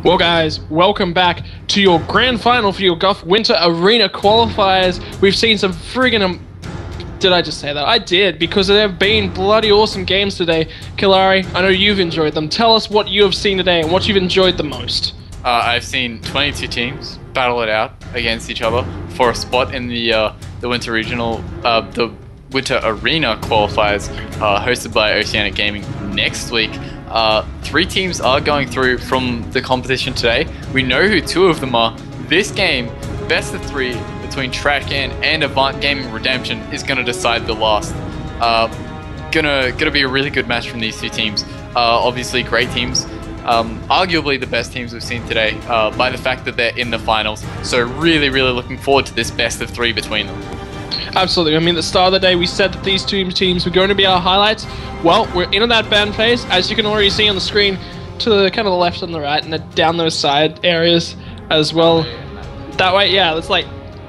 Well guys, welcome back to your grand final for your Golf Winter Arena qualifiers. We've seen some friggin' did I just say that? I did, because there have been bloody awesome games today. Kilari, I know you've enjoyed them. Tell us what you have seen today and what you've enjoyed the most. I've seen 22 teams battle it out against each other for a spot in the Winter Regional, the Winter Arena qualifiers hosted by Oceanic Gaming next week. 3 teams are going through from the competition today. We know who 2 of them are. This game, best of 3 between Trashcan and Avant Gaming Redemption, is going to decide the last. Gonna be a really good match from these 2 teams. Obviously great teams. Arguably the best teams we've seen today by the fact that they're in the finals. So really looking forward to this best of 3 between them. Absolutely. I mean, at the start of the day, we said that these 2 teams were going to be our highlights. Well, we're into that band phase, as you can already see on the screen, to the kind of the left and the right, and down those side areas as well. That way, yeah, it's like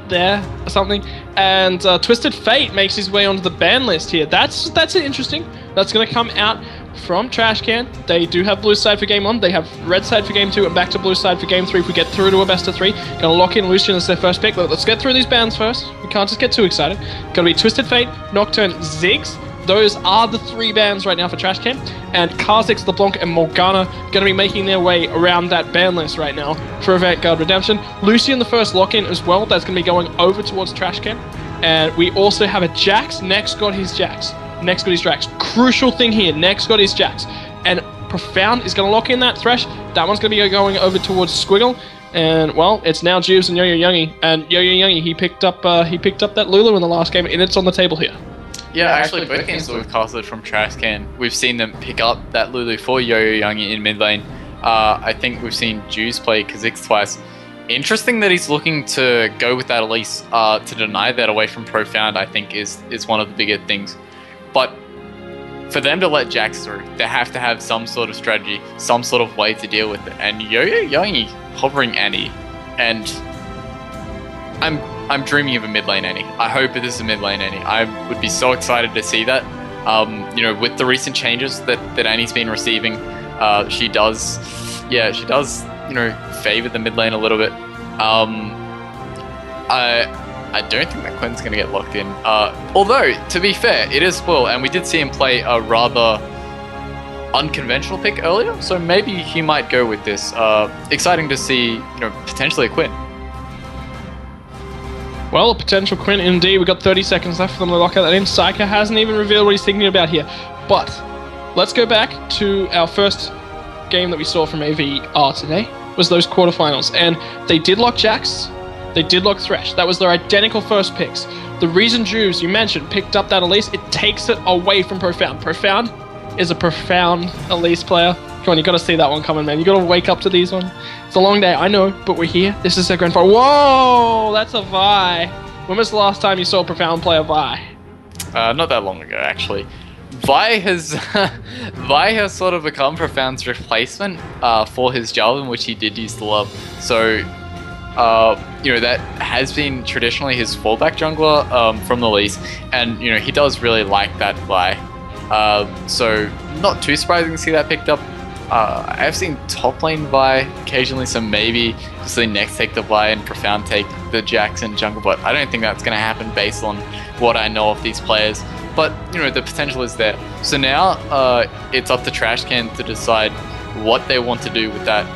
there or something. And Twisted Fate makes his way onto the ban list here. That's interesting. That's going to come out from Trashcan. They do have blue side for game 1. They have red side for game 2, and back to blue side for game 3 if we get through to a best of 3. Gonna lock in Lucian as their first pick. But let's get through these bans first. We can't just get too excited. Gonna be Twisted Fate, Nocturne, Ziggs. Those are the 3 bans right now for Trashcan. And Kha'Zix, LeBlanc, and Morgana gonna be making their way around that ban list right now for Avant Redemption. Lucian, the first lock-in as well. That's gonna be going over towards Trashcan. And we also have a Jax. Next got his Jax. Next got his Drax. Crucial thing here. Next got his Jax. And Profound is going to lock in that Thresh. That one's going to be going over towards Squiggle. And, well, it's now Jubes and Yo-Yo Youngie. And Yo-Yo Youngie, he picked up that Lulu in the last game, and it's on the table here. Yeah, actually, both games that we've casted from Trashcan, we've seen them pick up that Lulu for Yo-Yo Youngie in mid lane. I think we've seen Juice play Kha'Zix twice. Interesting that he's looking to go with that Elise. To deny that away from Profound, I think, is one of the bigger things. But for them to let Jax through, they have to have some sort of strategy, some sort of way to deal with it. And Yo-Yo Youngie hovering Annie, and I'm dreaming of a mid lane Annie. I hope that this is a mid lane Annie. I would be so excited to see that. You know, with the recent changes that Annie's been receiving, she does, you know, favor the mid lane a little bit. I don't think that Quinn's going to get locked in. Although, to be fair, it is Spoil, and we did see him play a rather unconventional pick earlier, so maybe he might go with this. Exciting to see, you know, potentially a Quinn. Well, a potential Quinn indeed. We've got 30 seconds left for them to lock that in. Psyker hasn't even revealed what he's thinking about here. But let's go back to our first game that we saw from AVR today, was those quarterfinals. And they did lock Jax. They did lock Thresh. That was their identical first picks. The reason Juves, you mentioned, picked up that Elise, it takes it away from Profound. Profound is a profound Elise player. Come on, you got to see that one coming, man. You got to wake up to these ones. It's a long day, I know, but we're here. This is their grand final. Whoa, that's a Vi. When was the last time you saw a Profound play a Vi? Not that long ago, actually. Vi has sort of become Profound's replacement for his Jarvan, which he did used to love. So, you know, that has been traditionally his fallback jungler from the Elise, and, you know, he does really like that Vi. So, not too surprising to see that picked up. I've seen top lane Vi occasionally, so maybe just the next take the Vi and Profound take the Jackson jungle, but I don't think that's going to happen based on what I know of these players. But, you know, the potential is there. So now it's up to Trashcan to decide what they want to do with that,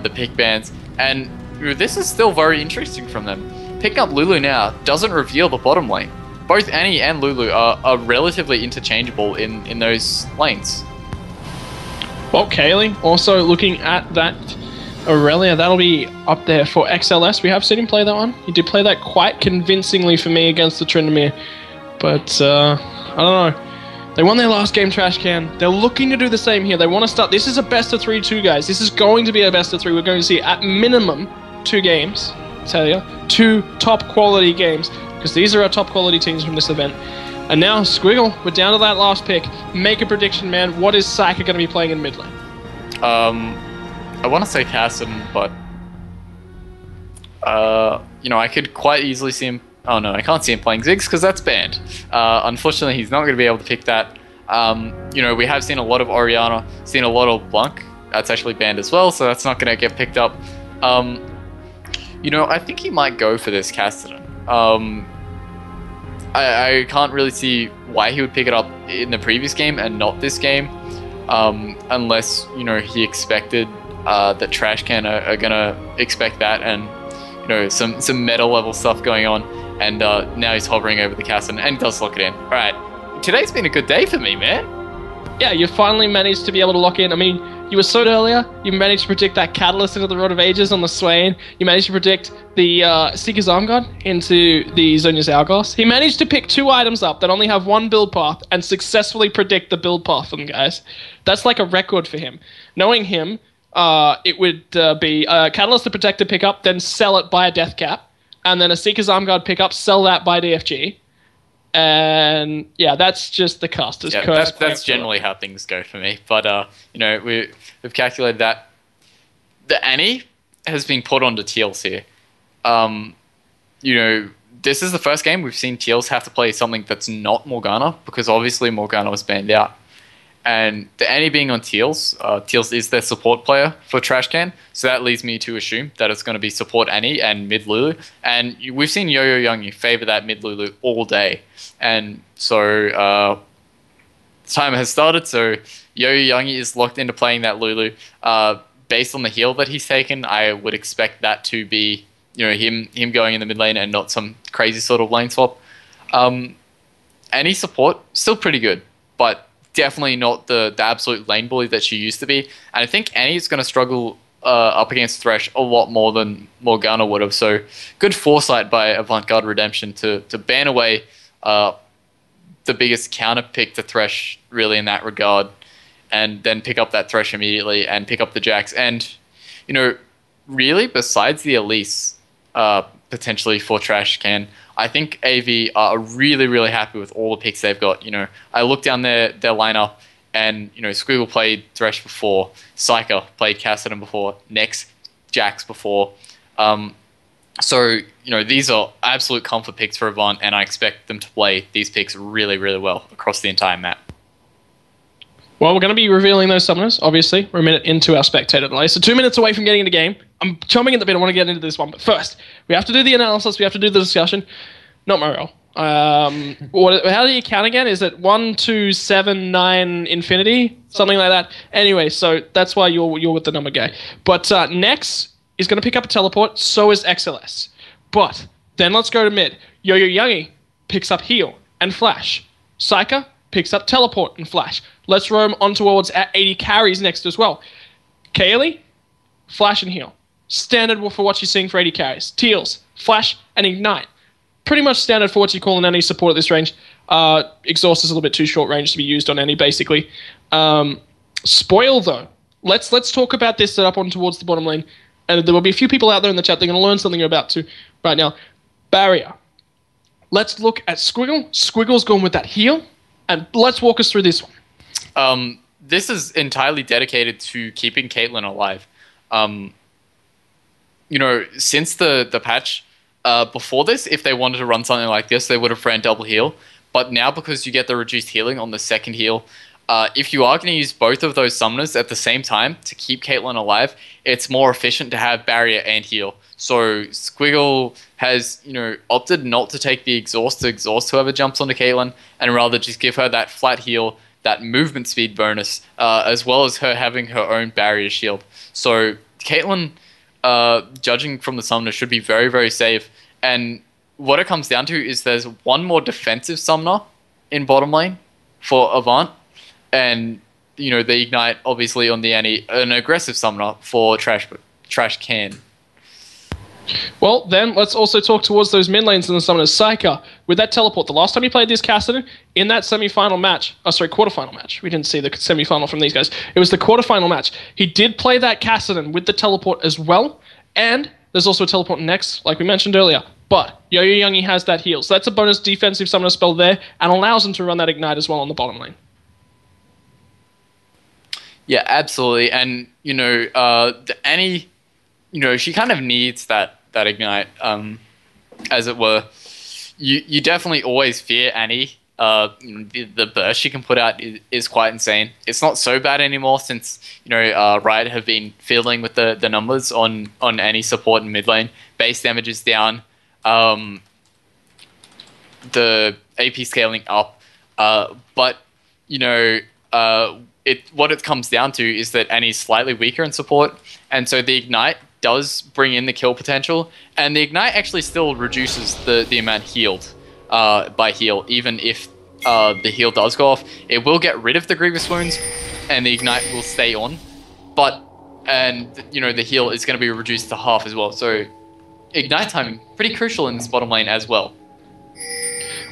the pick bans. And you know, this is still very interesting from them. Picking up Lulu now doesn't reveal the bottom lane. Both Annie and Lulu are relatively interchangeable in those lanes. Well, Kaylee also looking at that Aurelia. That'll be up there for XLS. We have seen him play that one. He did play that quite convincingly for me against the Tryndamere. But, I don't know. They won their last game, Trashcan. They're looking to do the same here. They want to start. This is a best of 3 2, guys. This is going to be a best of 3. We're going to see at minimum 2 games. I tell you, 2 top quality games, because these are our top quality teams from this event. And now, Squiggle, we're down to that last pick. Make a prediction, man. What is Psyker going to be playing in mid lane? I want to say Cassim, but you know, I could quite easily see him. Oh no, I can't see him playing Ziggs because that's banned. Unfortunately, he's not going to be able to pick that. You know, we have seen a lot of Orianna, seen a lot of Blanc that's actually banned as well, so that's not going to get picked up. I think he might go for this Cassidy. I can't really see why he would pick it up in the previous game and not this game, unless he expected that Trash Can are gonna expect that, and some meta level stuff going on, and now he's hovering over the Cassidy and he does lock it in. All right, today's been a good day for me, man. Yeah, you finally managed to be able to lock in. I mean, you were so earlier. You managed to predict that Catalyst into the Rod of Ages on the Swain. You managed to predict the Seeker's Arm God into the Zonia's Hourglass. He managed to pick 2 items up that only have 1 build path and successfully predict the build path for them, guys. That's like a record for him. Knowing him, it would be Catalyst the Protector pick up, then sell it, buy a Death Cap, and then a Seeker's Arm God pick up, sell that, buy DFG. And yeah, that's just the caster's curse. That's generally how things go for me. But we've calculated that the Annie has been put onto Teals here. This is the first game we've seen Teals have to play something that's not Morgana, because obviously Morgana was banned out. And the Annie being on Teals, Teals is their support player for Trash Can, so that leads me to assume that it's going to be support Annie and mid Lulu. And we've seen Yo-Yo Youngie favor that mid Lulu all day. And so the timer has started, so Yo-Yo Youngie is locked into playing that Lulu. Based on the heal that he's taken, I would expect that to be him going in the mid lane and not some crazy sort of lane swap. Annie support, still pretty good, but definitely not the absolute lane bully that she used to be. And I think Annie's going to struggle up against Thresh a lot more than Morgana would have. So good foresight by Avant-Garde Redemption to ban away the biggest counter pick to Thresh really in that regard, and then pick up that Thresh immediately and pick up the Jax. And, really besides the Elise potentially for Trash Can, I think AV are really, really happy with all the picks they've got. I looked down their lineup, and Squiggle played Thresh before, Psyker played Cassidy before, Nex, Jax before. So these are absolute comfort picks for Avant, and I expect them to play these picks really, really well across the entire map. Well, we're going to be revealing those summoners, obviously. We're a minute into our spectator delay, so 2 minutes away from getting into game. I'm chomping at the bit. I want to get into this one, but first, we have to do the analysis. We have to do the discussion. Not Morel. How do you count again? Is it 1, 2, 7, 9, infinity? Something like that. Anyway, so that's why you're with the number guy. But Nex is going to pick up a teleport. So is XLS. But then let's go to mid. Yo-Yo Youngie picks up heal and flash. Psyker picks up teleport and flash. Let's roam on towards at 80 carries next as well. Kaylee, flash and heal. Standard for what you're seeing for 80 carries. Teals, flash and ignite. Pretty much standard for what you call an any support at this range. Exhaust is a little bit too short range to be used on any, basically. Spoil, though. Let's talk about this setup on towards the bottom lane. And there will be a few people out there in the chat that are going to learn something about too right now. Barrier. Let's look at Squiggle. Squiggle's gone with that heal. And let's walk us through this one. This is entirely dedicated to keeping Caitlyn alive. Since the patch, before this, if they wanted to run something like this, they would have ran double heal. But now, because you get the reduced healing on the second heal, if you are going to use both of those summoners at the same time to keep Caitlyn alive, it's more efficient to have barrier and heal. So Squiggle has, opted not to take the exhaust to exhaust whoever jumps onto Caitlyn, and rather just give her that flat heal, that movement speed bonus, as well as her having her own barrier shield. So Caitlyn, judging from the summoner, should be very, very safe. And what it comes down to is there's one more defensive summoner in bottom lane for Avant, and the Ignite obviously on the Annie, an aggressive summoner for Trash Can. Well, then let's also talk towards those mid lanes and the summoners. Psyker, with that teleport, the last time he played this Cassidy in that quarterfinal match. We didn't see the semi-final from these guys. It was the quarterfinal match. He did play that Cassidy with the teleport as well, and there's also a teleport next, like we mentioned earlier. But Yo-Yo Youngie has that heal, so that's a bonus defensive summoner spell there, and allows him to run that Ignite as well on the bottom lane. Yeah, absolutely. And, the Annie, she kind of needs that Ignite, as it were. You definitely always fear Annie the burst she can put out is quite insane. It's not so bad anymore since Riot have been fiddling with the numbers on any support in mid lane. Base damage is down, the AP scaling up, but what it comes down to is that Annie's slightly weaker in support, and so the Ignite does bring in the kill potential, and the Ignite actually still reduces the amount healed by heal, even if the heal does go off. It will get rid of the Grievous Wounds, and the Ignite will stay on, and the heal is going to be reduced to half as well, so Ignite timing, pretty crucial in this bottom lane as well.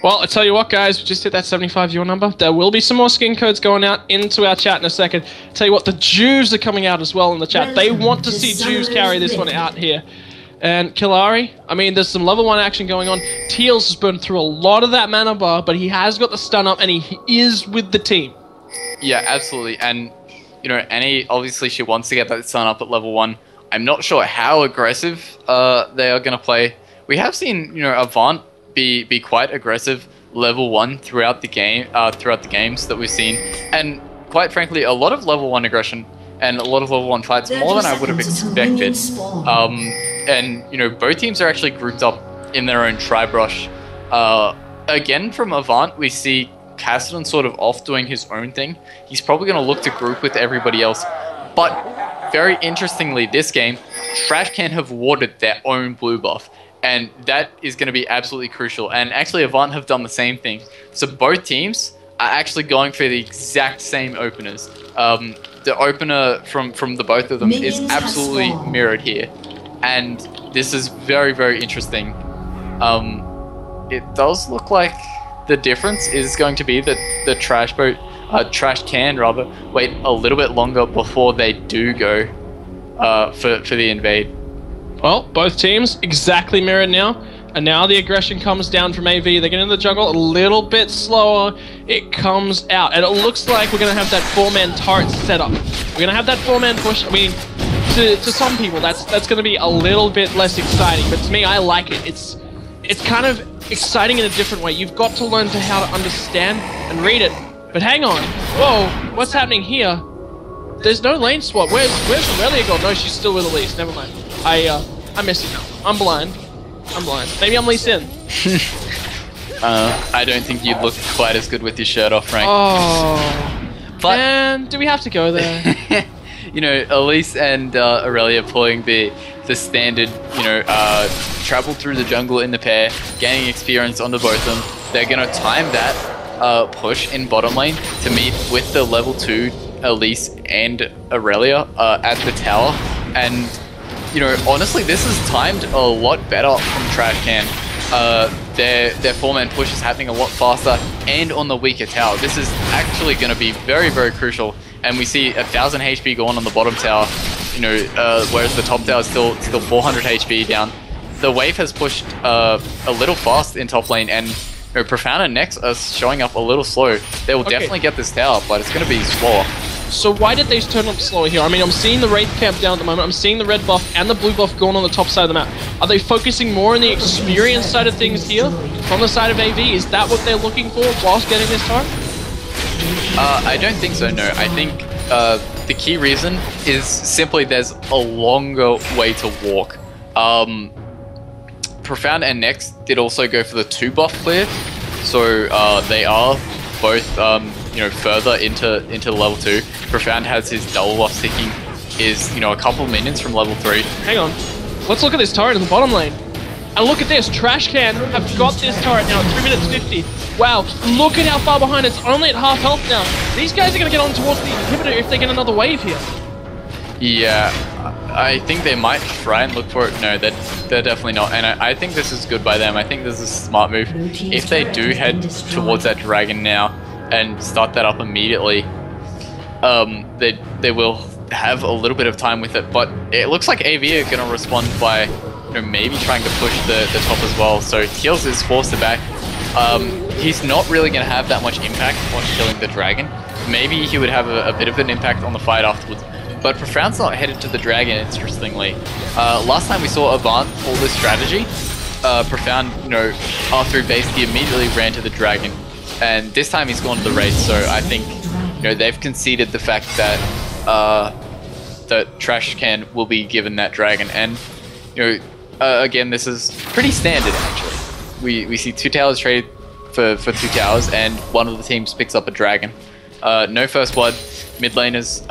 Well, I tell you what, guys, we just hit that 75 viewer number. There will be some more skin codes going out into our chat in a second. Tell you what, the Jews are coming out as well in the chat. They want to see Jews carry this one out here. And Killari, I mean, there's some level 1 action going on. Teals has burned through a lot of that mana bar, but he has got the stun up, and he is with the team. Yeah, absolutely. And, Annie, obviously, she wants to get that stun up at level 1. I'm not sure how aggressive they are going to play. We have seen, Avant be quite aggressive level 1 throughout the games that we've seen, and quite frankly, a lot of level 1 aggression and a lot of level 1 fights, more than I would have expected. And both teams are actually grouped up in their own tribe rush. Again, from Avant, we see Cassidy sort of off doing his own thing. He's probably going to look to group with everybody else, but very interestingly, this game, Trash Can have warded their own blue buff. And that is going to be absolutely crucial. And actually, Avant have done the same thing. So both teams are actually going for the exact same openers. The opener from the both of them is absolutely mirrored here. And this is very, very interesting. It does look like the difference is going to be that the Trash Can wait a little bit longer before they do go for the invade. Well, both teams exactly mirrored now, and now the aggression comes down from AV. They get into the jungle a little bit slower. It comes out, and it looks like we're going to have that 4-man turret set up. We're going to have that 4-man push. I mean, to some people, that's going to be a little bit less exciting, but to me, I like it. It's kind of exciting in a different way. You've got to learn how to understand and read it. But hang on. Whoa, what's happening here? There's no lane swap. Where's Aurelia gone? No, she's still with Elise. Never mind. I missed it now. I'm blind. Maybe I'm Lee Sin. I don't think you'd look quite as good with your shirt off, Frank. Oh. But man, do we have to go there? Elise and Aurelia pulling the standard, travel through the jungle in the pair, gaining experience onto both of them. They're going to time that push in bottom lane to meet with the level 2 Elise and Aurelia at the tower. And honestly, this is timed a lot better from Trash Can. Their 4-man push is happening a lot faster and on the weaker tower. This is actually going to be very, very crucial. And we see 1000 HP going on the bottom tower, whereas the top tower is still 400 HP down. The wave has pushed a little fast in top lane, and Profound and Nex are showing up a little slow. They will definitely get this tower, but it's going to be slower. So why did they turn up slower here? I mean, I'm seeing the Wraith camp down at the moment. I'm seeing the red buff and the blue buff going on the top side of the map. Are they focusing more on the experience side of things here from the side of AV? Is that what they're looking for whilst getting this turret? I don't think so, no. I think the key reason is simply there's a longer way to walk. Profound and Nex did also go for the 2 buff clear, so they are both further into level 2. Profound has his double buff sticking is a couple minions from level 3. Hang on, let's look at this turret in the bottom lane. And look at this, Trash Can have got this turret now at 3 minutes 50. Wow, look at how far behind, it's only at half health now. These guys are going to get on towards the inhibitor if they get another wave here. Yeah, I think they might try and look for it. No, they're definitely not. And I think this is good by them. I think this is a smart move. If they do head towards that dragon now and start that up immediately, they will have a little bit of time with it. But it looks like AV are going to respond by maybe trying to push the top as well. So Teals is forced to back. He's not really going to have that much impact on killing the dragon. Maybe he would have a bit of an impact on the fight afterwards. But Profound's not headed to the dragon, interestingly. Last time we saw Avant pull this strategy, Profound, after he basically immediately ran to the dragon. and this time he's gone to the raid. So I think they've conceded the fact that that Trash Can will be given that dragon, and again, this is pretty standard actually. We see 2 towers traded for 2 towers, and one of the teams picks up a dragon. No first blood, mid laners.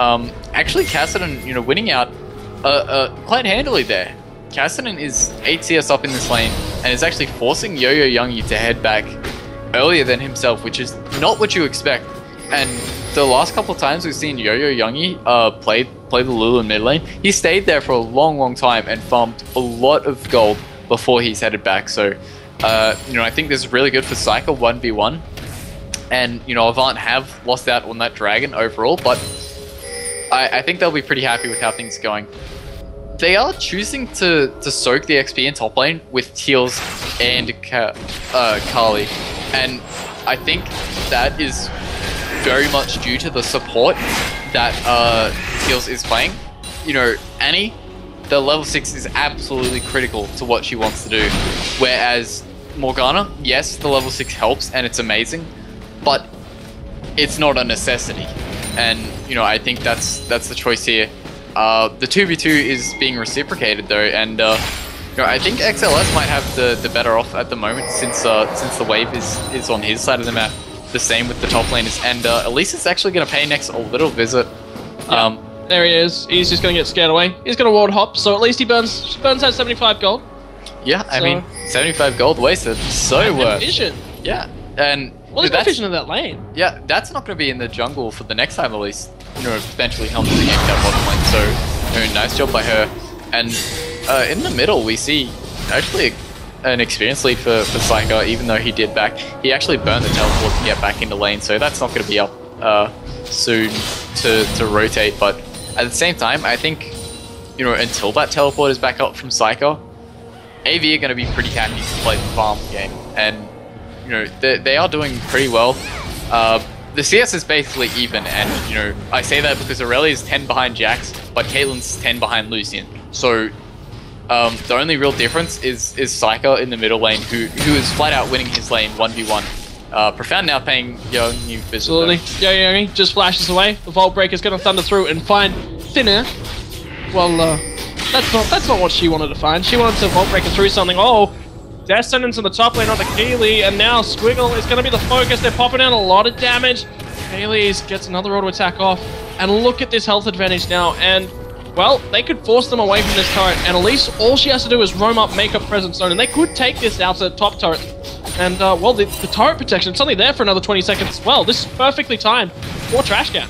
Actually, Kassadin, winning out quite handily there. Kassadin is 8 CS up in this lane, and is actually forcing Yo-Yo Youngie to head back earlier than himself, which is not what you expect. And the last couple of times we've seen Yo-Yo Youngie play the Lulu in mid lane, he stayed there for a long time and farmed a lot of gold before he's headed back. So, I think this is really good for Psycho 1v1. And, Avant have lost out on that dragon overall, but I think they'll be pretty happy with how things are going. They are choosing to soak the XP in top lane with Teals and Kali. And I think that is very much due to the support that Teals is playing. Annie, the level 6 is absolutely critical to what she wants to do. Whereas Morgana, yes, the level 6 helps and it's amazing, but it's not a necessity. And, I think that's the choice here. The 2v2 is being reciprocated though, and I think XLS might have the better off at the moment since the wave is on his side of the map. The same with the top laners, and Elise is actually going to pay next a little visit. There he is. He's just going to get scared away. He's going to ward hop, so at least he burns that 75 gold. Yeah, I mean, 75 gold wasted, so worth. Vision. Yeah, and well, there's no vision in that lane. Yeah, that's not going to be in the jungle for the next time Elise eventually comes to gank that bottom lane. So, nice job by her. And in the middle, we see actually an experience lead for Psycho, even though he did back. He actually burned the teleport to get back into lane, so that's not going to be up soon to rotate. But at the same time, I think, until that teleport is back up from Psycho, AV are going to be pretty happy to play the farm game. And, they are doing pretty well. The CS is basically even, and, I say that because Aurelia is 10 behind Jax, but Caitlyn's 10 behind Lucian. So, the only real difference is Psycho in the middle lane, who is flat out winning his lane 1v1. Profound now paying Youngie visit. Absolutely. Youngie just flashes away. The Vault Breaker's going to thunder through and find Thinner. Well, that's not what she wanted to find. She wanted to Vault Breaker through something. Oh, Descendants in the top lane on the Keely, and now Squiggle is going to be the focus. They're popping out a lot of damage. Keely gets another auto attack off, and look at this health advantage now. And well, they could force them away from this turret, and Elise, all she has to do is roam up, make a presence zone, and they could take this out to the top turret. And, well, the turret protection, it's only there for another 20 seconds as well. This is perfectly timed for Trash Can.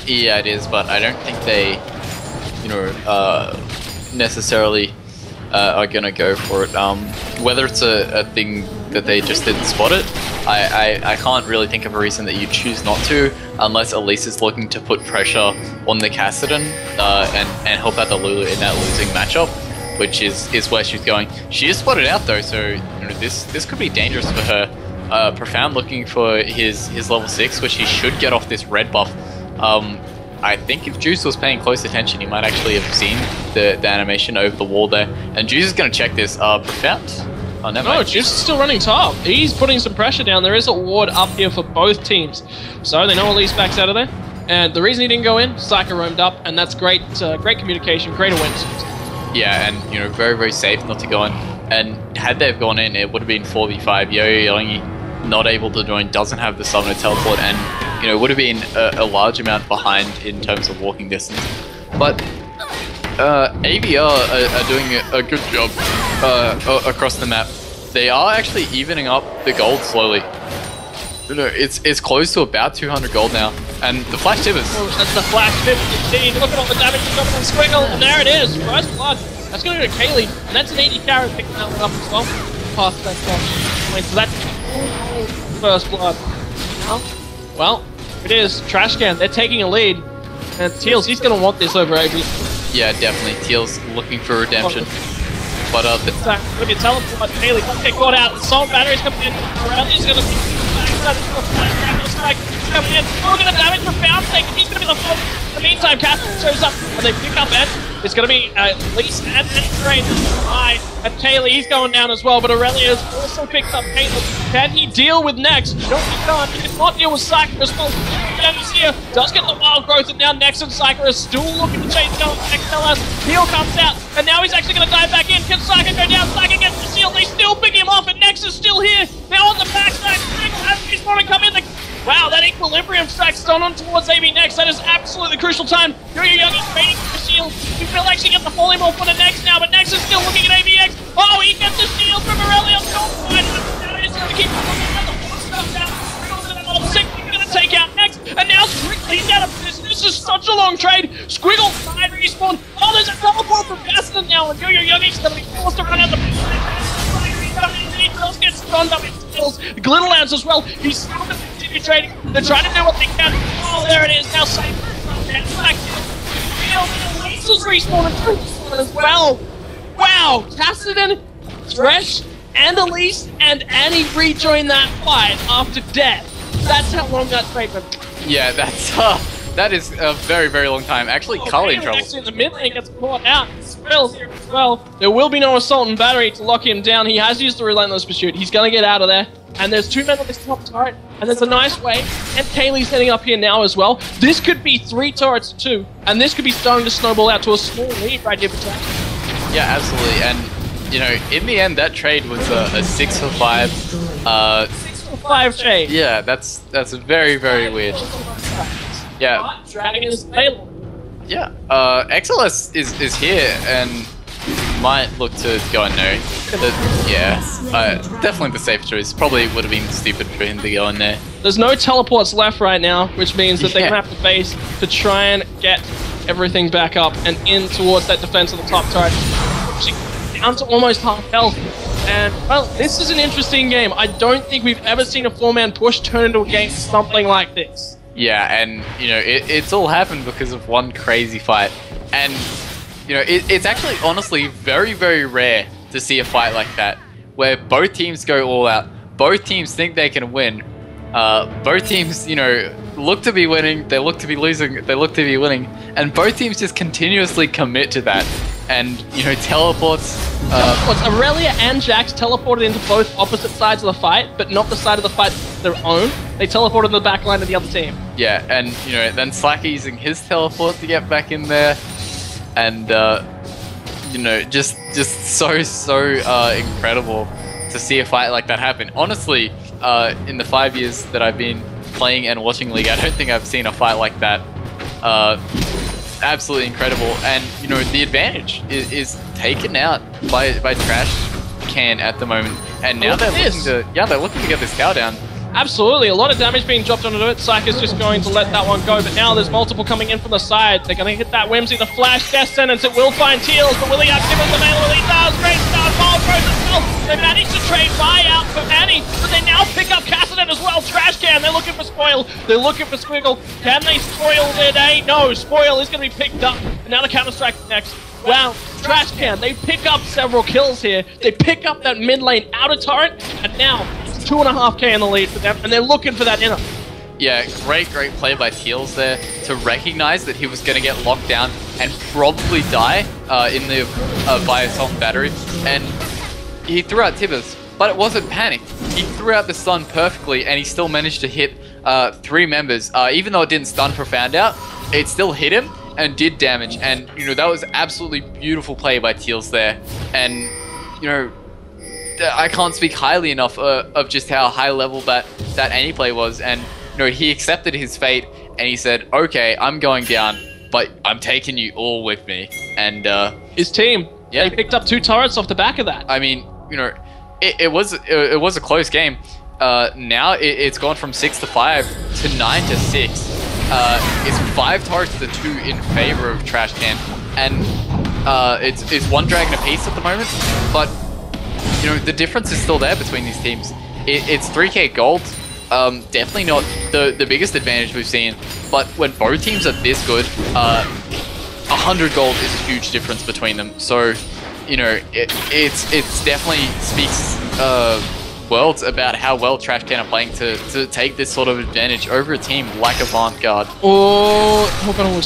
Yeah, it is, but I don't think they, necessarily are going to go for it. Whether it's a thing that they just didn't spot it, I can't really think of a reason that you choose not to, unless Elise is looking to put pressure on the Kassadin and help out the Lulu in that losing matchup, which is where she's going. She is spotted out though, so this could be dangerous for her. Profound looking for his level 6, which he should get off this red buff. I think if Juice was paying close attention, he might actually have seen the animation over the wall there. And Juice is going to check this. Profound? Oh, never mind. Juice is still running top. He's putting some pressure down. There is a ward up here for both teams. So they know Elise backs out of there. And the reason he didn't go in, Psycho roamed up, and that's great great communication, great awareness. Yeah, and very, very safe not to go in. And had they have gone in, it would have been 4v5. Yo-Yo Youngie not able to join, doesn't have the summoner teleport, and would have been a large amount behind in terms of walking distance. But ABR are doing a good job across the map. They are actually evening up the gold slowly. It's close to about 200 gold now, and the flash tibbers. Oh, that's the flash tip. Indeed, look at all the damage coming on Squiggle, and there it is. First blood. That's going to go to Kaylee, and that's an 80 carry picking that one up as well. Past that stuff. Wait, so that's first blood. Well, it is. Trash Can, they're taking a lead. And Teals, he's going to want this over AB. Yeah, definitely. Teals looking for redemption. But look at teleport. Kaylee, don't get caught out. The salt battery's coming in. Around, he's going to coming in. Look at the damage from Bounce taking. He's going to be the fourth. In the meantime, Castle shows up and they pick up Ed. It's going to be Elise and Trade. And Kaylee, he's going down as well, but Aurelia's also picked up Caitlyn. Can he deal with Nex? No, he can't. He cannot deal with Psyker as well. He's here, does get the wild growth, and now Nex and Psyker are still looking to chase down XLS. Heal comes out, and now he's actually going to dive back in. Can Psyker go down? Psyker gets the shield. They still pick him off, and Nex is still here. Now on the backside, he's going to come in. Wow, that equilibrium strike stun on towards AB Nex. That is absolutely crucial time. Yo-Yo Young is waiting for the shield. We will actually get the falling ball for the Nex now, but Nex is still looking at ABX. Oh, he gets the shield from Aurelia. He's going to keep the force stuff down. We're going to take out Nex, and now Squiggle's out of this. This is such a long trade. Squiggle side respawn. Oh, there's a teleport from Gaston now, and Yo-Yo Young is going to be forced to run out the he does get stunned up in skills. Glitterlands as well. He's still going to continue trading. They're trying to do what they can. Oh, there it is. Now safe. That's back to Lisa's respawning as well. Wow. Cassidy, Thresh, and Elise and Annie rejoin that fight after death. That's how long that trade went. Yeah, that is a very, very long time. Actually, Carly in trouble. Actually, in the mid lane gets caught out. Spills here as well. There will be no assault and battery to lock him down. He has used the relentless pursuit. He's going to get out of there. And there's 2 men on this top turret. And there's a nice way. And Kaylee's heading up here now as well. This could be 3 turrets to 2. And this could be starting to snowball out to a small lead right here for Trash. Yeah, absolutely. And, you know, in the end, that trade was a 6 for 5. 6 for 5 trade. Yeah, that's very, very weird. Yeah. Dragon is available. Yeah. XLS is here and might look to go in there. Yeah. Definitely the safe choice. Probably would have been stupid for him to go in there. There's no teleports left right now, which means that they're going to have to base to try and get everything back up and in towards that defense of the top turret. Down to almost half health. And, well, this is an interesting game. I don't think we've ever seen a 4-man push turn into a game something like this. Yeah, and, you know, it's all happened because of one crazy fight. And, you know, it's actually honestly very, very rare to see a fight like that, where both teams go all out, both teams think they can win, both teams, you know, look to be winning, they look to be losing, they look to be winning, and both teams just continuously commit to that. And, you know, teleports. Aurelia and Jax teleported into both opposite sides of the fight, but not the side of the fight their own. They teleported to the back line of the other team. Yeah, and, you know, then Slacker using his teleport to get back in there. And, you know, just so incredible to see a fight like that happen. Honestly, in the 5 years that I've been playing and watching League, I don't think I've seen a fight like that. Absolutely incredible, and you know the advantage is taken out by Trash Can at the moment, and now they're looking to get this cow down. Absolutely, a lot of damage being dropped onto it. Psyker's just going to let that one go, but now there's multiple coming in from the side. They're going to hit that Whimsy, the flash, death sentence. It will find Teals, but will he have given the available? He does. Great start, ball throws as well. They managed to trade buyout for Annie, but they now pick up Cassidy as well. Trash Can, they're looking for Spoil. They're looking for Squiggle. Can they spoil their day? No, Spoil is going to be picked up. And now the counter-strike next. Wow, Trash Can, they pick up several kills here. They pick up that mid lane outer turret, and now 2.5k in the lead for them, and they're looking for that inner. Yeah, great play by Teals there to recognize that he was going to get locked down and probably die in the by assault and battery, and he threw out Tibbers, but it wasn't panic. He threw out the stun perfectly, and he still managed to hit 3 members. Even though it didn't stun Profound out, it still hit him and did damage, and you know that was absolutely beautiful play by Teals there, and you know. I can't speak highly enough of just how high level that Annie play was, and you know he accepted his fate and he said, "Okay, I'm going down, but I'm taking you all with me." And his team, they picked up 2 turrets off the back of that. I mean, you know, it was a close game. Now it's gone from 6 to 5 to 9 to 6. It's 5 turrets to 2 in favor of Trash Can, and it's 1 dragon apiece at the moment, but. You know, the difference is still there between these teams. It's 3k gold, definitely not the biggest advantage we've seen, but when both teams are this good, 100 gold is a huge difference between them. So, you know, it's definitely speaks Worlds about how well Trash Can are playing to take this sort of advantage over a team like Avant-Garde. Oh, hold on,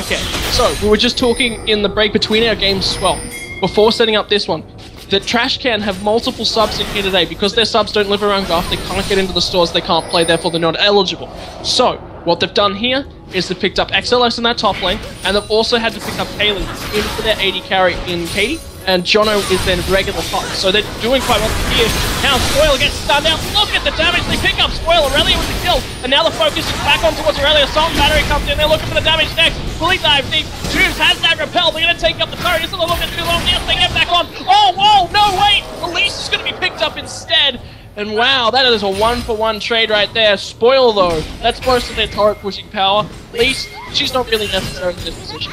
okay. So we were just talking in the break between our games as well, before setting up this one, that Trash Can have multiple subs in here today. Because their subs don't live around Garth, they can't get into the stores, they can't play, therefore they're not eligible. So what they've done here is they've picked up XLS in that top lane, and they've also had to pick up Kaylin in for their AD carry in Katie, and Jono is then regular top. So they're doing quite well here. Now Spoiler gets stunned out. Look at the damage they pick up. Spoiler, Aurelia with the kill, and now the focus is back on towards Aurelia. Salt Battery comes in, they're looking for the damage next. Fully dive deep. Tubes has that repel. They're going to take up the turret. It's a little bit too long. Yes, they get back on. Oh, whoa, no, wait. Elise is going to be picked up instead. And wow, that is a 1-for-1 trade right there. Spoil though, that's most of their turret pushing power. At least she's not really necessary in this position.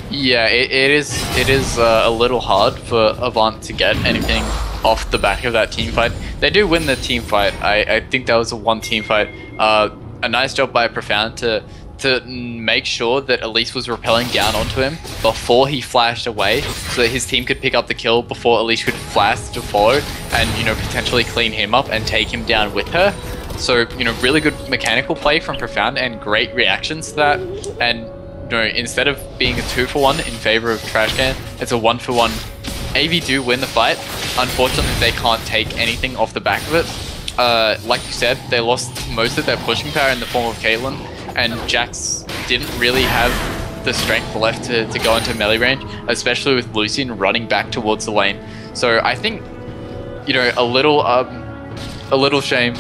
Yeah, it is a little hard for Avant to get anything off the back of that team fight. They do win the team fight. I think that was a one team fight. A nice job by Profound to make sure that Elise was rappelling down onto him before he flashed away, so that his team could pick up the kill before Elise could flash to follow and, you know, potentially clean him up and take him down with her. So, you know, really good mechanical play from Profound and great reactions to that. And, you know, instead of being a 2-for-1 in favor of Trash Can, it's a 1-for-1. AV do win the fight. Unfortunately, they can't take anything off the back of it. Like you said, they lost most of their pushing power in the form of Caitlyn, and Jax didn't really have the strength left to go into melee range, especially with Lucian running back towards the lane. So I think, you know, a little shame.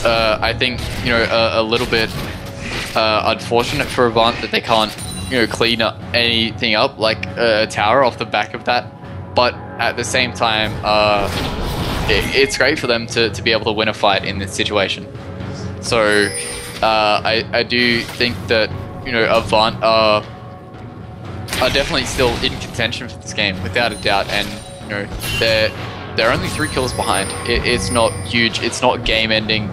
I think, you know, a little bit unfortunate for Avant that they can't, you know, clean up anything up like a tower off the back of that. But at the same time, it's great for them to be able to win a fight in this situation. So I do think that, you know, Avant are definitely still in contention for this game without a doubt, and, you know, they're only 3 kills behind. It's not huge. It's not game ending.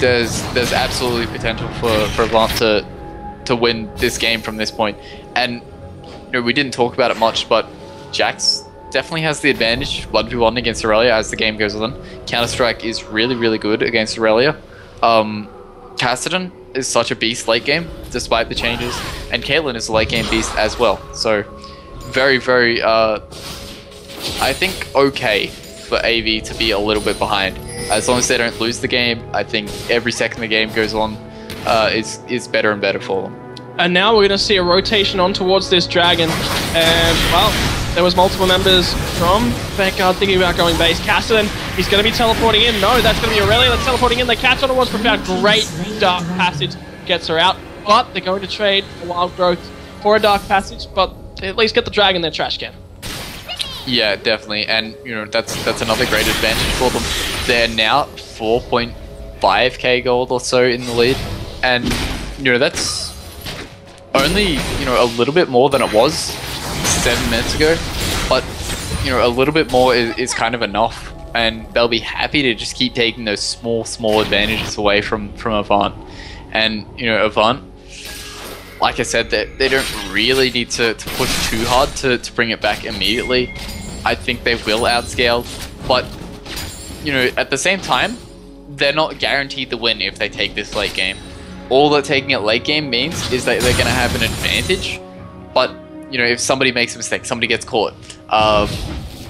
There's absolutely potential for Avant to win this game from this point. And, you know, we didn't talk about it much, but Jax definitely has the advantage 1v1 against Aurelia as the game goes on. Counter-Strike is really good against Aurelia. Cassidy is such a beast late game, despite the changes, and Caitlyn is a late game beast as well. So very, I think okay for AV to be a little bit behind. As long as they don't lose the game, I think every second the game goes on is better and better for them. And now we're going to see a rotation on towards this dragon, and well, there was multiple members from Vanguard thinking about going base. Cassidy, he's going to be teleporting in. No, that's going to be Aurelia that's teleporting in. The catch on it was Profound. Great Dark Passage gets her out, but they're going to trade a Wild Growth for a Dark Passage, but they at least get the dragon their Trash Can. Yeah, definitely, and, you know, that's another great advantage for them. They're now 4.5k gold or so in the lead, and, you know, that's only, you know, a little bit more than it was 7 minutes ago, but, you know, a little bit more is kind of enough, and they'll be happy to just keep taking those small advantages away from Avant. And, you know, Avant, like I said, they don't really need to push too hard to bring it back immediately. I think they will outscale, but, you know, at the same time, they're not guaranteed the win if they take this late game. All that taking it late game means is that they're going to have an advantage, but, you know, if somebody makes a mistake, somebody gets caught.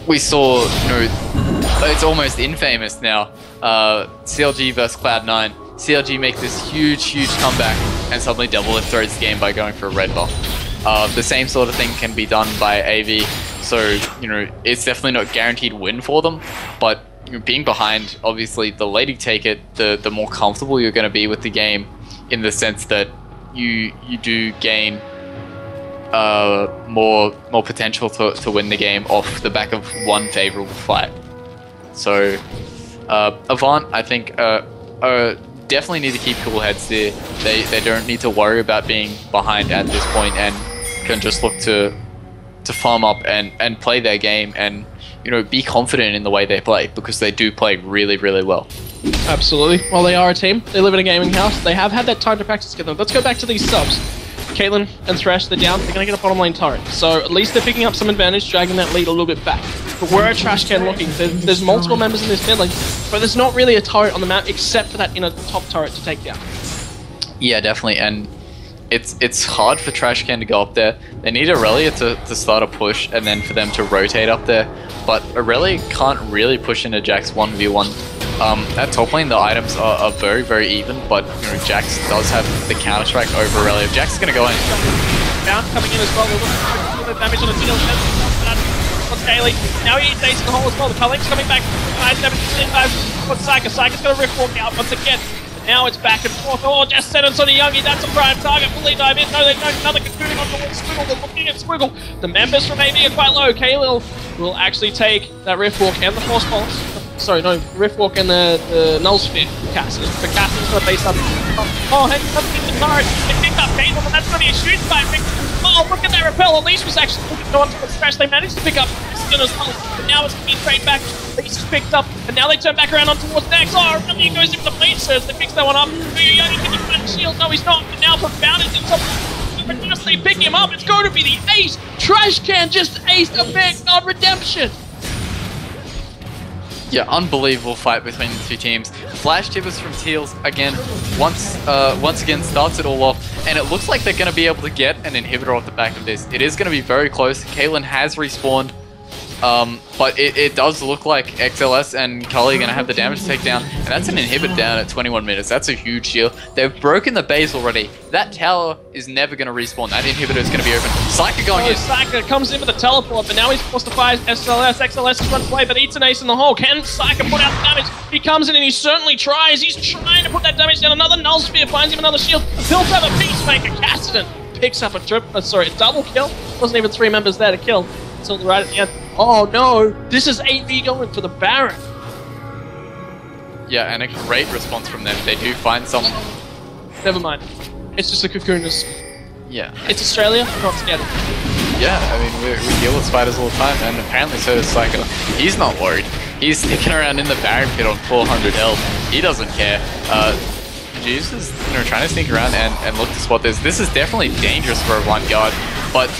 We saw, you know, it's almost infamous now, CLG versus Cloud9. CLG make this huge comeback and suddenly double their throats the game by going for a red buff. The same sort of thing can be done by AV, so, you know, it's definitely not guaranteed win for them, but, you know, being behind, obviously, the later you take it, the more comfortable you're going to be with the game, in the sense that you do gain more potential to win the game off the back of one favorable fight. So Avant, I think, definitely need to keep cool heads there. They don't need to worry about being behind at this point, and can just look to farm up and play their game, and, you know, be confident in the way they play, because they do play really well. Absolutely. Well, they are a team. They live in a gaming house. They have had that time to practice together. Let's go back to these subs. Caitlyn and Thresh, they're down. They're going to get a bottom lane turret. So at least they're picking up some advantage, dragging that lead a little bit back. But where are Trash Can looking? There's multiple members in this mid lane, but there's not really a turret on the map except for that inner top turret to take down. Yeah, definitely. And it's hard for Trash Can to go up there. They need Aurelia to start a push and then for them to rotate up there. But Aurelia can't really push into Jax 1v1. At top lane, the items are very, very even, but you know, Jax does have the counter strike over Aurelia. Jax is going to go in. Down coming in as well. A little bit of damage on the deal. What's Daily? Now he's acing the hole as well. The Kalink's coming back. 9-7, what's Psyker? Psyker's going to rift walk out once again. Now it's back and forth. Oh, just sentence on a Youngie. That's a prime target. Fully dive in. No, they don't. Another concluding on towards Squiggle. They're looking at Squiggle. The members from AB are quite low. Kaylil will actually take that rift walk and the force pulse. Sorry, no, rift walk and the null sphere for Cassidy. For Cassidy's going to base up. Oh, hey, let's get the turret. They picked up Kaylil, but that's going to be a shoot fight. Oh, look at that repel. Elise was actually looking to go onto the Thresh. They managed to pick up Christian as well. But now it's going to be straight back. Elise is picked up. And now they turn back around on towards Dax. Oh, really goes into the bleed surge. They fix that one up. Young, can you find the shield? No, he's not. But now Profound is in top. Unless they pick him up, it's going to be the ace. Trash Can just aced a Vanguard Redemption. Yeah, unbelievable fight between the two teams. Flash tippers from Teals again, once again starts it all off, and it looks like they're going to be able to get an inhibitor off the back of this. It is going to be very close. Caitlyn has respawned, but it does look like XLS and Cully are going to have the damage to take down, and that's an inhibitor down at 21 minutes. That's a huge shield. They've broken the base already. That tower is never going to respawn. That inhibitor is going to be open. Psyker going in. Psyker comes in with a teleport, but now he's forced to fire SLS. XLS is run away, but eats an ace in the hole. Can Psyker put out the damage? He comes in and he certainly tries. He's trying to put that damage down. Another null sphere finds him another shield. Builds up a peacemaker. Cassidy picks up a double kill. Wasn't even 3 members there to kill until right at the end. Oh no, this is AV going for the Baron. Yeah, and a great response from them. They do find some... Never mind. It's just a cocoonus. Yeah. It's Australia, not scared. Yeah, I mean, we deal with spiders all the time, and apparently so does Psycho. He's not worried. He's sticking around in the Baron pit on 400 health. He doesn't care. Juice is trying to sneak around and look to spot this. This is definitely dangerous for a one guard, but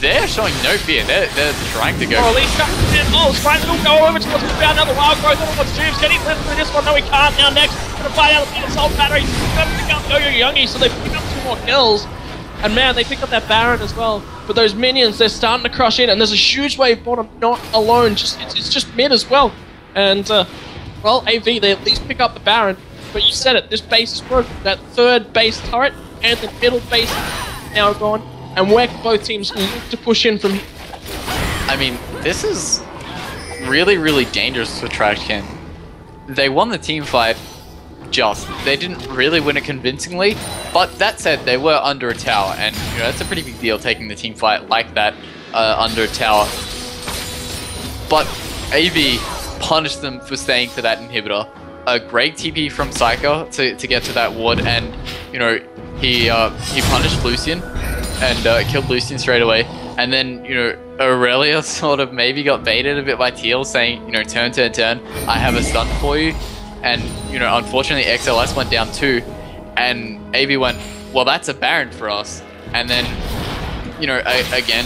they're showing no fear. They're trying to go. Oh, Elise comes in. Oh, Spider will go over towards Profound. Another wild growth on towards Juice. Can he live through this one? No, he can't. Now next, going to fight out the assault battery. Going to pick up Yo-Yo Youngie, so they pick up 2 more kills. And man, they pick up that Baron as well. But those minions, they're starting to crush in, and there's a huge wave bottom, not alone. It's just mid as well. And well, AV, they at least pick up the Baron. But you said it, this base is broken. That third base turret and the middle base now gone. And where can both teams look to push in from here? I mean, this is really, really dangerous for Trash Can. They won the team fight they didn't really win it convincingly, but that said, they were under a tower, and that's a pretty big deal taking the team fight like that under a tower. But AV punished them for staying for that inhibitor. A great TP from Psycho to get to that ward, and he punished Lucian and killed Lucian straight away. And then Aurelia sort of maybe got baited a bit by Teal, saying turn, I have a stun for you. And unfortunately XLS went down too, and AV went, well, that's a Baron for us. And then again,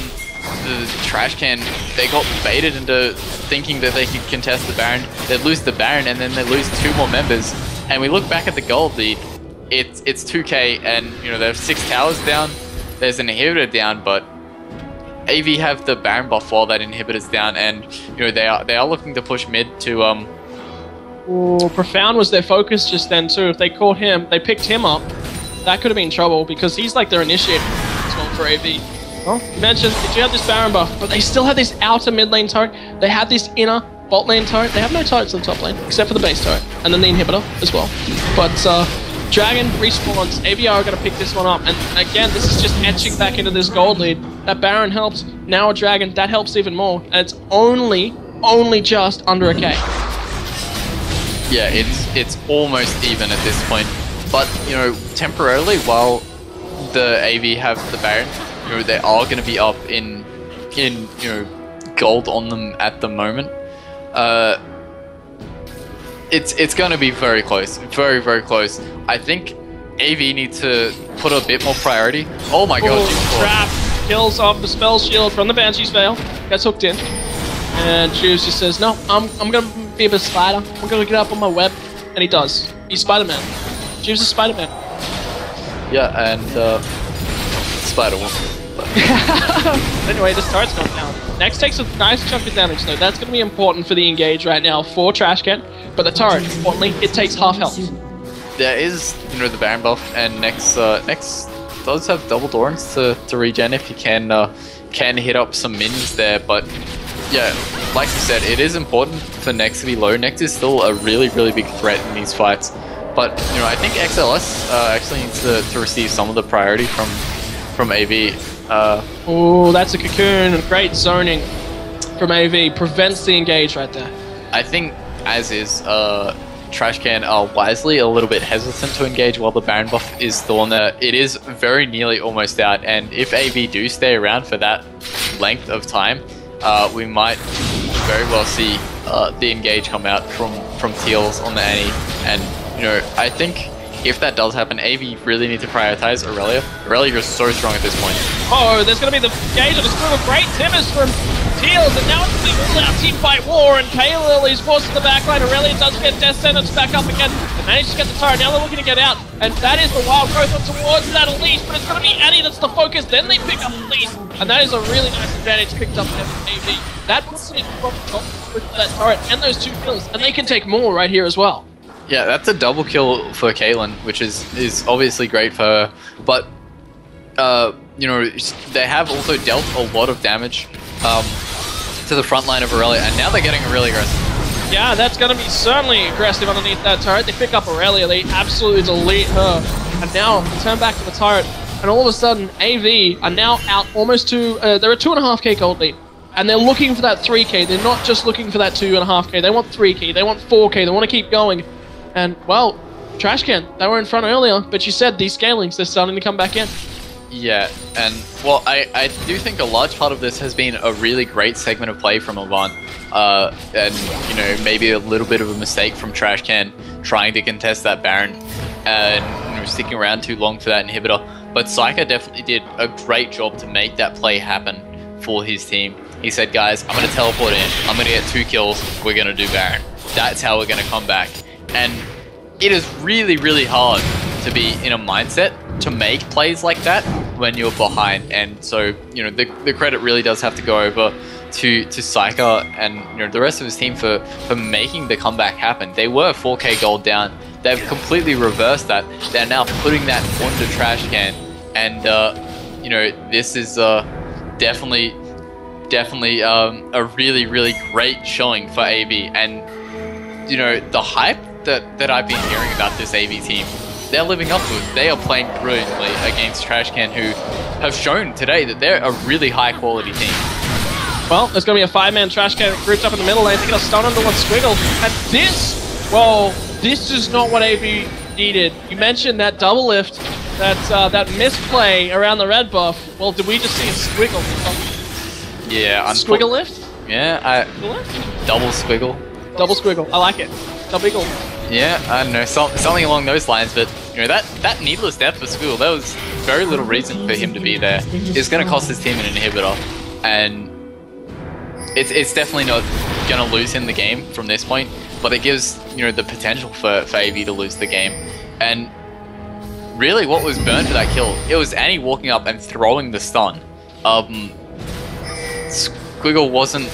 the Trash Can, they got baited into thinking that they could contest the Baron. They'd lose the Baron, and then they lose 2 more members. And we look back at the gold lead, it's 2k, and there's 6 towers down, there's an inhibitor down, but AV have the Baron buff while that inhibitor's down, and they are looking to push mid to Ooh, Profound was their focus just then too. If they caught him, they picked him up, that could have been trouble, because he's like their initiator as well for AV. Well, you mentioned that you have this Baron buff, but they still have this outer mid lane turret. They have this inner bot lane turret. They have no turrets in the top lane, except for the base turret, and then the inhibitor as well. But Dragon respawns. AVR are going to pick this one up, and again, this is just etching back into this gold lead. That Baron helps. Now a Dragon, that helps even more, and it's only just under a K. Yeah, it's almost even at this point. But, temporarily, while the AV have the Baron, they are going to be up in gold on them at the moment. It's going to be very close. Very, very close. I think AV need to put a bit more priority. Oh my god, trap kills off the spell shield from the Banshee's Veil. Gets hooked in. And Juice just says, no, I'm gonna be a bit spider. I'm gonna get up on my web. And he does. He's Spider-Man. Juice is Spider-Man. Yeah, and Spider-Woman. Anyway, the start's gone down. Next takes a nice chunk of damage though. That's gonna be important for the engage right now for Trash Can. But the turret, importantly, it takes half health. There is, you know, the Baron buff, and next does have double Dorans to regen if you can hit up some minions there, but yeah, like you said, it is important for Nex to be low. Nex is still a really, really big threat in these fights, but you know, I think XLS actually needs to receive some of the priority from AV. Oh, that's a cocoon, great zoning from AV, prevents the engage right there. I think as is, Trash Can are wisely a little bit hesitant to engage while the Baron buff is still on there. It is very nearly almost out, and if AV do stay around for that length of time, we might very well see the engage come out from Teals on the Annie. And you know, I think if that does happen, AV really need to prioritize Aurelia. Aurelia is so strong at this point. Oh, there's going to be the engage on the screw of great Timmers from Teals, and now it's the all-out team fight war, and Kaelil is forced to the backline. Aurelia does get Death Sentence back up again, and managed to get the turret. Now they're looking to get out, and that is the wild growth up towards that Elise, but it's going to be Annie that's the focus. Then they pick up Elise, and that is a really nice advantage picked up by AV. That puts it in front with that turret and those 2 kills, and they can take more right here as well. Yeah, that's a double kill for Caitlyn, which is obviously great for her, but you know, they have also dealt a lot of damage to the front line of Aurelia, and now they're getting really aggressive. Yeah, that's going to be certainly aggressive underneath that turret. They pick up Aurelia, they absolutely delete her, and now they turn back to the turret, and all of a sudden, AV are now out almost to, they're a 2.5k gold lead, and they're looking for that 3k. They're not just looking for that 2.5k, they want 3k, they want 4k, they want to keep going. And, well, Trash Can, they were in front earlier, but you said these scalings, they're starting to come back in. Yeah, and, well, I do think a large part of this has been a really great segment of play from Avant. And, you know, maybe a little bit of a mistake from Trash Can trying to contest that Baron and, you know, sticking around too long for that inhibitor. But Psyker definitely did a great job to make that play happen for his team. He said, guys, I'm going to teleport in, I'm going to get 2 kills, we're going to do Baron. That's how we're going to come back. And it is really, really hard to be in a mindset to make plays like that when you're behind. And so, you know, the credit really does have to go over to Psyker and, you know, the rest of his team for making the comeback happen. They were 4k gold down. They've completely reversed that. They're now putting that onto Trash Can. And, you know, this is definitely a really, really great showing for AV. And, you know, the hype that I've been hearing about this AV team, they're living up to it. They are playing brilliantly against Trash Can, who have shown today that they're a really high quality team. Well, there's going to be a 5-man Trash Can grouped up in the middle lane. They're going to stun under one Squiggle. And this, well, this is not what AV needed. You mentioned that double lift, that misplay around the red buff. Well, did we just see a Squiggle? Yeah. Squiggle lift? Yeah, double Squiggle. Double Squiggle. I like it. Double. Yeah, I don't know, something along those lines, but you know, that needless death for Squiggle, there was very little reason for him to be there. It's going to cost his team an inhibitor, and it's definitely not going to lose him the game from this point, but it gives, you know, the potential for AV to lose the game. And really what was burned for that kill, it was Annie walking up and throwing the stun. Squiggle wasn't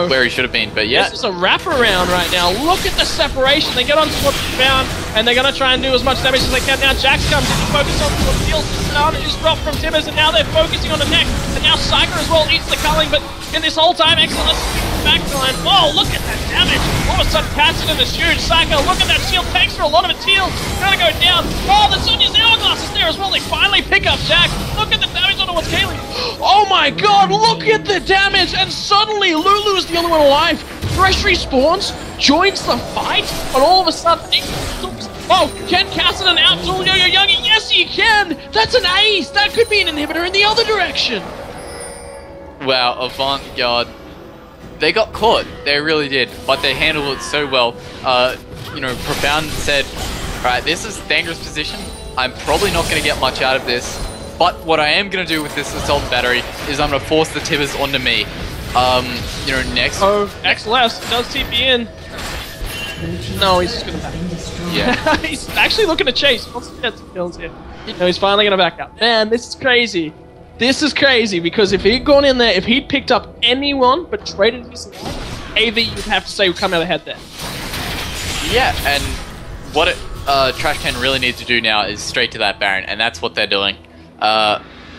where he should have been, but yeah. This is a wraparound right now. Look at the separation. They get onto what they found, and they're going to try and do as much damage as they can. Now Jax comes in to focus on what feels the is dropped from Timmers, and now they're focusing on the neck. And now Psyker as well eats the culling, but in this whole time, Excellence backline. Whoa, look at that damage. All of a sudden, Cassidy is huge. Psyker, look at that shield. Tanks for a lot of it. Teal going to go down. Oh, the Sonya's Hourglass is there as well. They finally pick up Jax. Look at the damage onto what's Kaylee. Oh my god, look at the damage. And suddenly, Lulu is the only one alive. Thresh respawns, joins the fight, and all of a sudden, oh, can Cassidy out-duel Yo-Yo Youngie? Yes, he can! That's an ace! That could be an inhibitor in the other direction! Wow, Avant-Garde, they got caught. They really did, but they handled it so well. You know, Profound said Alright, this is a dangerous position. I'm probably not going to get much out of this. But what I am going to do with this assault battery is I'm going to force the Tibbers onto me. You know, next... Oh, XLS does TP in. No, he's just going to back. Yeah. He's actually looking to chase. He wants to get some kills here. No, he's finally going to back out. Man, this is crazy. This is crazy because if he'd gone in there, if he'd picked up anyone but traded his life, AV, you'd have to say, would come out ahead there. Yeah, and what Trash Can really needs to do now is straight to that Baron, and that's what they're doing.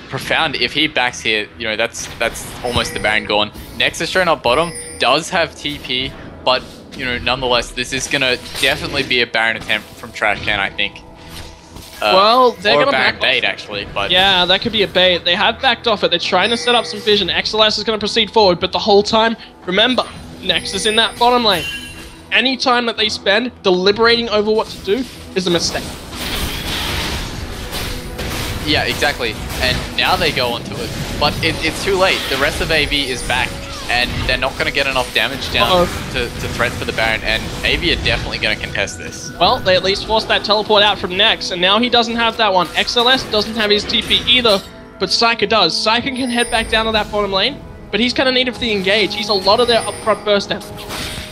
Profound, if he backs here, you know, that's almost the Baron gone. Nexus drone up bottom does have TP, but, you know, nonetheless, this is going to definitely be a Baron attempt from Trash Can, I think. Well, they're going to back bait, actually, but... Yeah, that could be a bait. They have backed off it. They're trying to set up some vision. XLS is going to proceed forward, but the whole time, remember, Nexus in that bottom lane. Any time that they spend deliberating over what to do is a mistake. Yeah, exactly. And now they go onto it. But it's too late. The rest of AV is back, and they're not going to get enough damage down to threat for the Baron, and AV are definitely going to contest this. Well, they at least forced that teleport out from Nex, and now he doesn't have that one. XLS doesn't have his TP either, but Psyker does. Psyker can head back down to that bottom lane, but he's kind of needed for the engage. He's a lot of their upfront burst damage.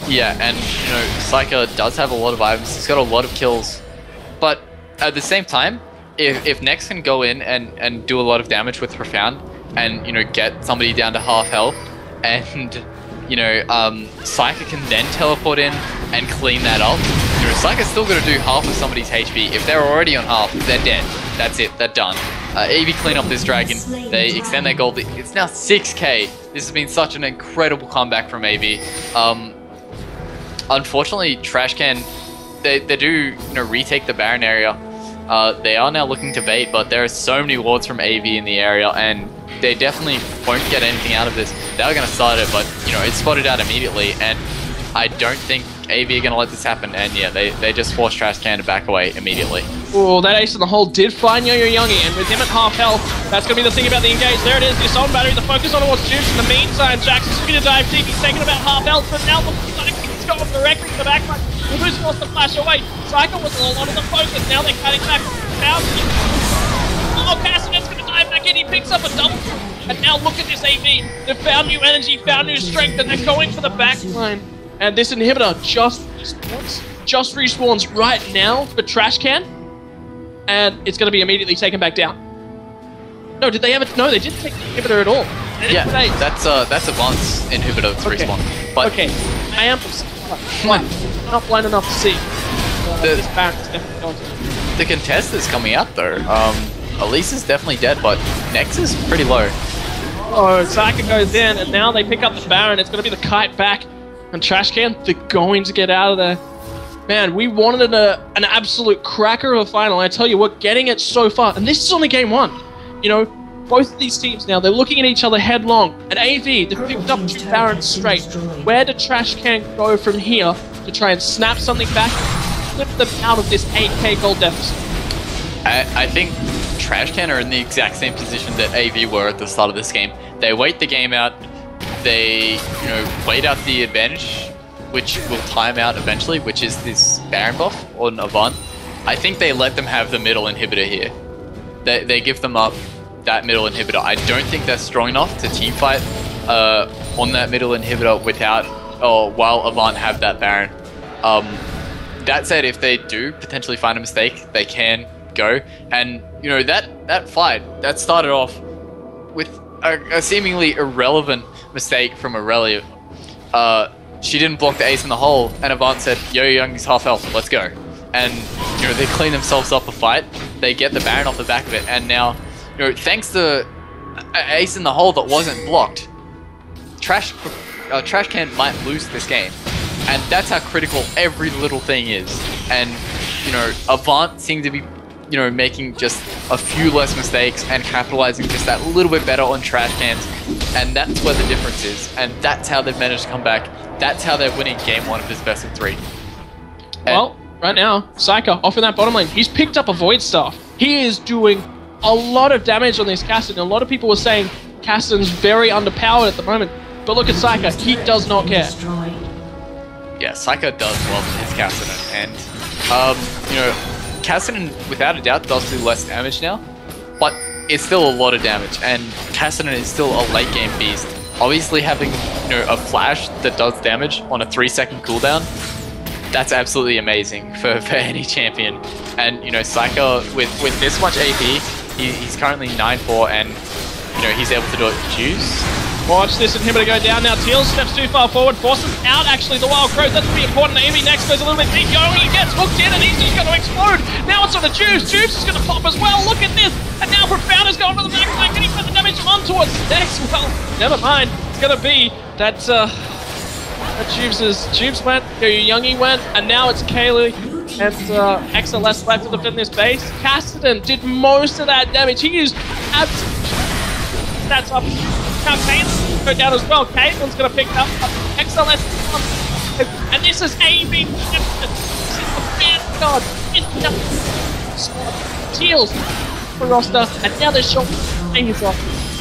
Yeah, and, you know, Psyker does have a lot of items. He's got a lot of kills. But at the same time, if Nex can go in and do a lot of damage with Profound and, you know, get somebody down to half health, and, you know, Psyker can then teleport in and clean that up, you know, Psyker's still going to do half of somebody's HP. If they're already on half, they're dead. That's it. They're done. AV clean up this dragon. They extend their gold. It's now 6k. This has been such an incredible comeback from AV. Unfortunately, Trash Can, they do, you know, retake the Baron area. They are now looking to bait, but there are so many wards from AV in the area, and they definitely won't get anything out of this. They are going to start it, but, you know, it's spotted out immediately, and I don't think AV are going to let this happen, and yeah, they just force Trash Can to back away immediately. Oh, that ace in the hole did find Yo-Yo Youngie, and with him at half health, that's going to be the thing about the engage. There it is, the assault battery, the focus on towards Juice. In the meantime, Jackson's going to dive deep. He's taking about half health, but now looks like he's going directly to the backline. Who's forced to flash away. Psycho was a lot of the focus. Now they're cutting back. Oh, Cassidon's going to dive back in. He picks up a double. And now look at this AV. They've found new energy, found new strength, and they're going for the backline. And this inhibitor just respawns right now for Trash Can. And it's going to be immediately taken back down. No, did they ever? No, they didn't take the inhibitor at all. Yeah, that's Avant's inhibitor that's respawned. But okay, I am blind. Not blind enough to see. This Baron is definitely going to. The contest is coming out though. Elise is definitely dead, but Nex is pretty low. Oh, Saka goes in, and now they pick up the Baron. It's going to be the kite back. And Trash Can, they're going to get out of there. Man, we wanted an absolute cracker of a final. I tell you what, getting it so far, and this is only game one. You know, both of these teams now, they're looking at each other headlong. At AV, they've picked up 2 Barons straight. Where did Trash Can go from here to try and snap something back, flip them out of this 8k gold deficit? I think Trash Can are in the exact same position that AV were at the start of this game. They wait the game out, they, you know, wait out the advantage, which will time out eventually, which is this Baron buff on Avant. I think they let them have the middle inhibitor here. They give them up that middle inhibitor. I don't think they're strong enough to teamfight on that middle inhibitor without, or while Avant have that Baron. That said, if they do potentially find a mistake, they can go. And, you know, that fight, that started off with a seemingly irrelevant mistake from Aurelia. She didn't block the ace in the hole, and Avant said, Yo-Yo Youngie's half health, let's go. And, you know, they clean themselves up a fight, they get the Baron off the back of it, and now, you know, thanks to an ace in the hole that wasn't blocked, Trash Can might lose this game. And that's how critical every little thing is. And, you know, Avant seemed to be, you know, making just a few less mistakes and capitalizing just that little bit better on Trash Cans. And that's where the difference is. And that's how they've managed to come back. That's how they're winning game 1 of this best of 3. Well, right now, Psyker off in that bottom lane. He's picked up a Void Staff. He is doing a lot of damage on this Cassidon. A lot of people were saying Cassidon's very underpowered at the moment. But look at Psyker. He does not care. Yeah, Psyker does love his Cassidon. And, you know, Cassidy, without a doubt, does do less damage now, but it's still a lot of damage, and Cassidy is still a late game beast. Obviously, having a flash that does damage on a 3-second cooldown, that's absolutely amazing for any champion. And Psycho with this much AP, he's currently 9-4, and he's able to do it juice. Watch this inhibitor go down now. Teal steps too far forward, forces out actually the Wild Crow. That's pretty important. Amy next goes a little bit deep. Yogi gets hooked in and he's just going to explode. Now it's on the Juice. Juice is going to pop as well. Look at this. And now Profound is going for the back line. Can he put the damage on towards next? Well, never mind. It's going to be that Jubes went, Youngie went, and now it's Kaylee and XLS left to defend this base. Cassidy did most of that damage. He used that's up. Now Caitlin's go down as well. Caitlin's going to pick up XLS. And this is AB. This is the Vanguard. Teals for roster. And now they're showing things off.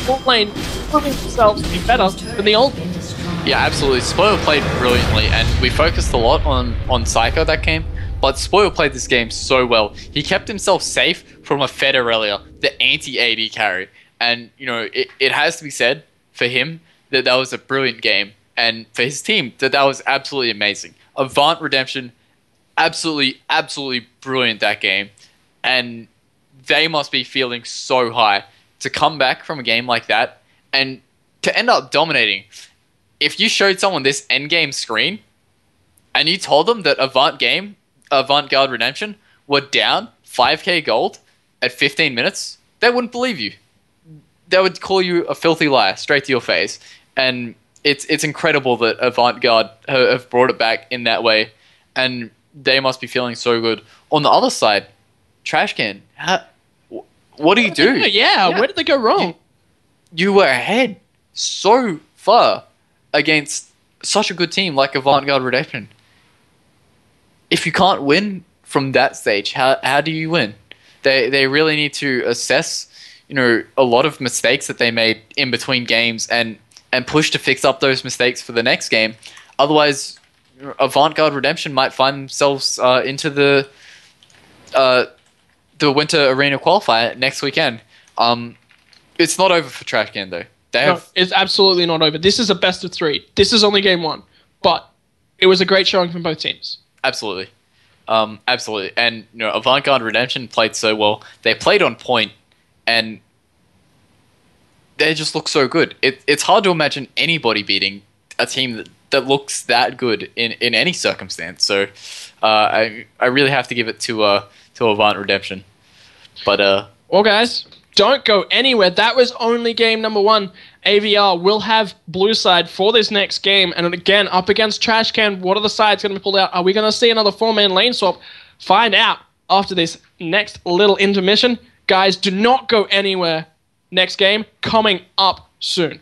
Bot lane proving themselves to be better than the old ones. Yeah, absolutely. Spoil played brilliantly, and we focused a lot on Psycho that game. But Spoil played this game so well. He kept himself safe from a Fed Aurelia, the anti-AD carry. And, it has to be said for him that was a brilliant game. And for his team, that was absolutely amazing. Avant Redemption, absolutely, absolutely brilliant that game. And they must be feeling so high to come back from a game like that and to end up dominating. If you showed someone this endgame screen and you told them that Avant-Garde Redemption were down 5k gold at 15 minutes, they wouldn't believe you. They would call you a filthy liar straight to your face. And it's incredible that Avant-Garde have brought it back in that way, and they must be feeling so good. On the other side, Trashcan, what do you do? Yeah, where did they go wrong? You were ahead so far against such a good team like Avant-Garde Redemption. If you can't win from that stage, how do you win? They really need to assess a lot of mistakes that they made in between games and push to fix up those mistakes for the next game. Otherwise, Avant-Garde Redemption might find themselves into the Winter Arena Qualifier next weekend. It's not over for Trashcan, though. No, it's absolutely not over. This is a best of 3. This is only game 1. But it was a great showing from both teams. Absolutely. Absolutely. And Avant-Garde Redemption played so well. They played on point, and they just look so good. It's hard to imagine anybody beating a team that looks that good in any circumstance. So I really have to give it to Avant Redemption. But well, guys, don't go anywhere. That was only game number 1. AVR will have blue side for this next game, and again up against Trashcan. What are the sides going to be pulled out? Are we going to see another 4-man lane swap? Find out after this next little intermission. Guys, do not go anywhere. Next game coming up soon.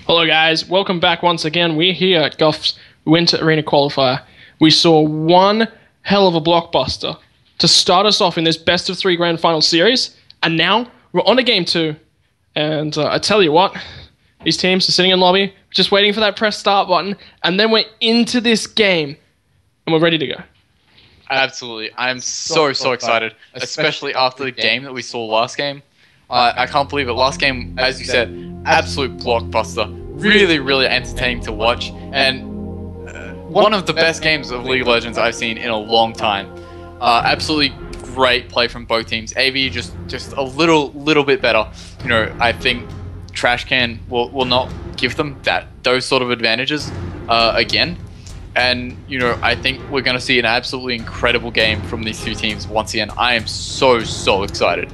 Hello guys, welcome back once again. We're here at Golf's Winter Arena Qualifier. We saw one hell of a blockbuster to start us off in this best of 3 grand final series, and now we're on to game 2. And I tell you what, these teams are sitting in lobby, just waiting for that press start button, and then we're into this game, and we're ready to go. Absolutely. I'm so excited, especially after the game that we saw last game. I can't believe it. Last game, as you said, absolute blockbuster. Really entertaining to watch. And one of the best games of League of Legends I've seen in a long time. Absolutely great play from both teams. AV just a little bit better. You know, I think Trash Can will not give them those sort of advantages again. And, you know, I think we're going to see an absolutely incredible game from these two teams once again. I am so excited.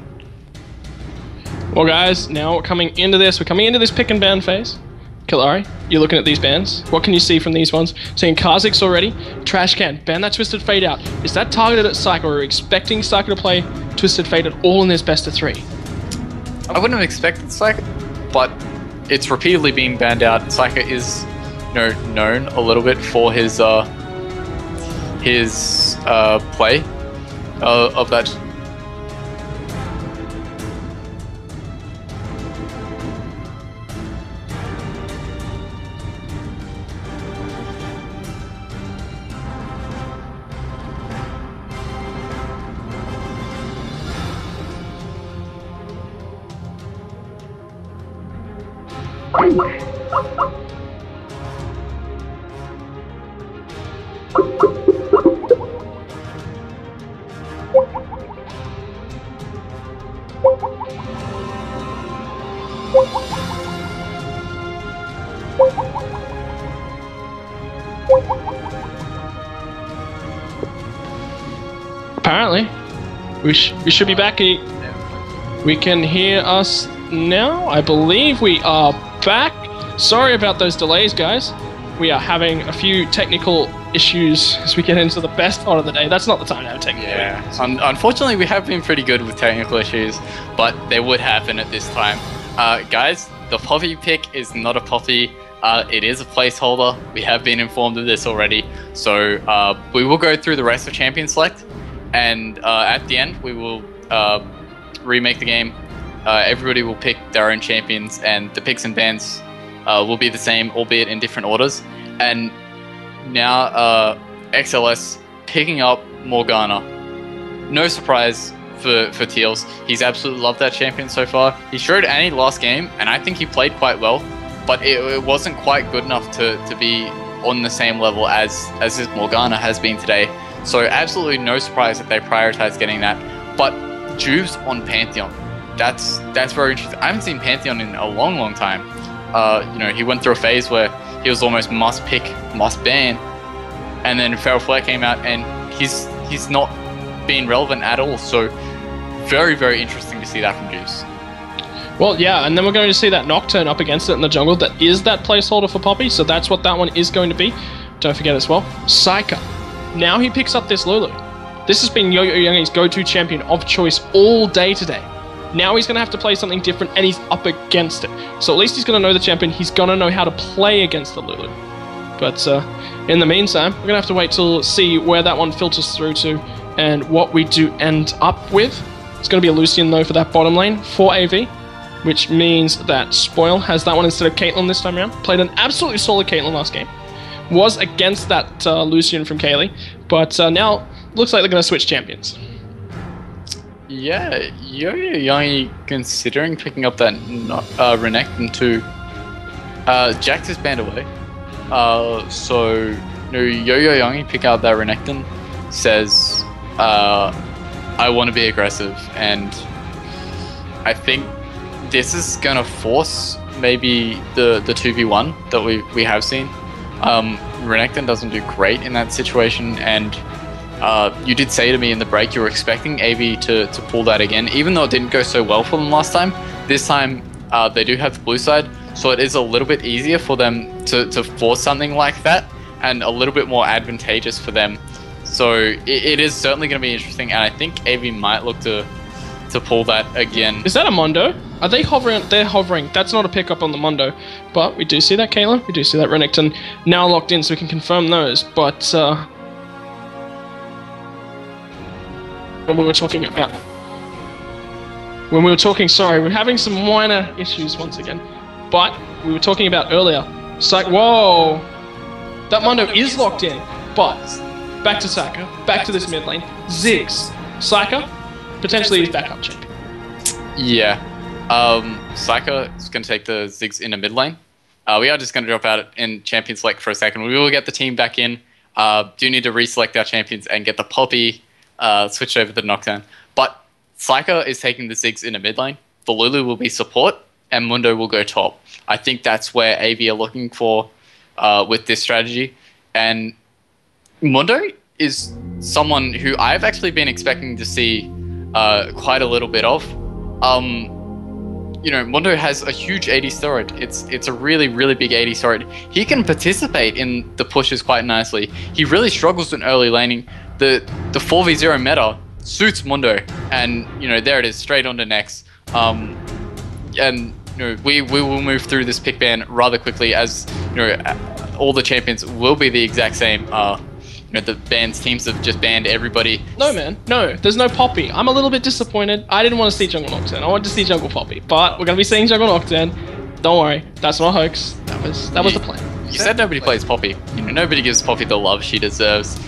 Well, guys, now we're coming into this pick and ban phase. Kalari, you're looking at these bans. What can you see from these ones? Seeing Kha'Zix already. Trash Can, ban that Twisted Fate out. Is that targeted at Psycho? Or are we expecting Psycho to play Twisted Fate at all in this best of 3? I wouldn't have expected Psycho, but it's repeatedly being banned out. Psycho is, you know, known a little bit for his play of that. Apparently, we should be back. We can hear us now. I believe we are back. Sorry about those delays, guys. We are having a few technical issues as we get into the best part of the day. That's not the time to have technical. Yeah. Unfortunately, we have been pretty good with technical issues, but they would happen at this time. Guys, the Poppy pick is not a Poppy. It is a placeholder. We have been informed of this already. So we will go through the rest of Champion Select, and at the end, we will remake the game. Everybody will pick their own champions, and the picks and bans will be the same, albeit in different orders. And now XLS picking up Morgana. No surprise for Teals. He's absolutely loved that champion so far. He showed Annie last game, and I think he played quite well, but it wasn't quite good enough to be on the same level as his Morgana has been today. So absolutely no surprise that they prioritized getting that. But Juves on Pantheon. That's very interesting. I haven't seen Pantheon in a long time. You know, he went through a phase where he was almost must pick, must ban, and then Feral Flare came out, and he's not been relevant at all. So very interesting to see that from Juice. Well, yeah, and then we're going to see that Nocturne up against it in the jungle. That is that placeholder for Poppy, so that's what that one is going to be. Don't forget as well, Psyker. Now he picks up this Lulu. This has been Yo-Yo Youngi's go-to champion of choice all day today. Now he's going to have to play something different, and he's up against it. So at least he's going to know the champion. He's going to know how to play against the Lulu. But in the meantime, we're going to have to wait till see where that one filters through to and what we do end up with. It's going to be a Lucian, though, for that bottom lane for AV, which means that Spoil has that one instead of Caitlyn this time around. Played an absolutely solid Caitlyn last game. Was against that Lucian from Kaylee, but now looks like they're going to switch champions. Yeah, Yo-Yo Youngi considering picking up that Renekton too. Jax is banned away. So no, Yo-Yo Youngi pick out that Renekton, says I want to be aggressive, and I think this is gonna force maybe the 2v1 that we have seen. Renekton doesn't do great in that situation, and you did say to me in the break you were expecting AV to pull that again, even though it didn't go so well for them last time. This time they do have the blue side, so it is a little bit easier for them to force something like that, and a little bit more advantageous for them. So it is certainly going to be interesting, and I think AV might look to pull that again. Is that a Mondo? Are they hovering? They're hovering. That's not a pickup on the Mondo, but we do see that Caitlyn, we do see that Renekton now locked in, so we can confirm those. But when we were talking about, sorry, we're having some minor issues once again, but we were talking about earlier. It's like, whoa, that Mondo is locked in, but back to Saka, back to this mid lane, Ziggs, Saka, potentially his backup champion. Yeah. Saka is going to take the Ziggs in the mid lane. We are just going to drop out in champion select for a second. We will get the team back in. Do need to reselect our champions and get the Poppy switched over to Nocturne. But Saka is taking the Ziggs in the mid lane. The Lulu will be support, and Mundo will go top. I think that's where AV are looking for with this strategy. And Mundo is someone who I've actually been expecting to see quite a little bit of. You know, Mundo has a huge AD steroid. It's a really big AD steroid. He can participate in the pushes quite nicely. He really struggles in early laning. The 4v0 meta suits Mundo, and you know, there it is, straight on to next. And you know, we will move through this pick ban rather quickly, as you know, all the champions will be the exact same. You know, the bans teams have just banned everybody. No, man. No, there's no Poppy. I'm a little bit disappointed. I didn't want to see Jungle Nocturne. I wanted to see Jungle Poppy. But we're going to be seeing Jungle Nocturne. Don't worry. That's not a hoax. That was the plan. You said nobody plays Poppy. You know, nobody gives Poppy the love she deserves.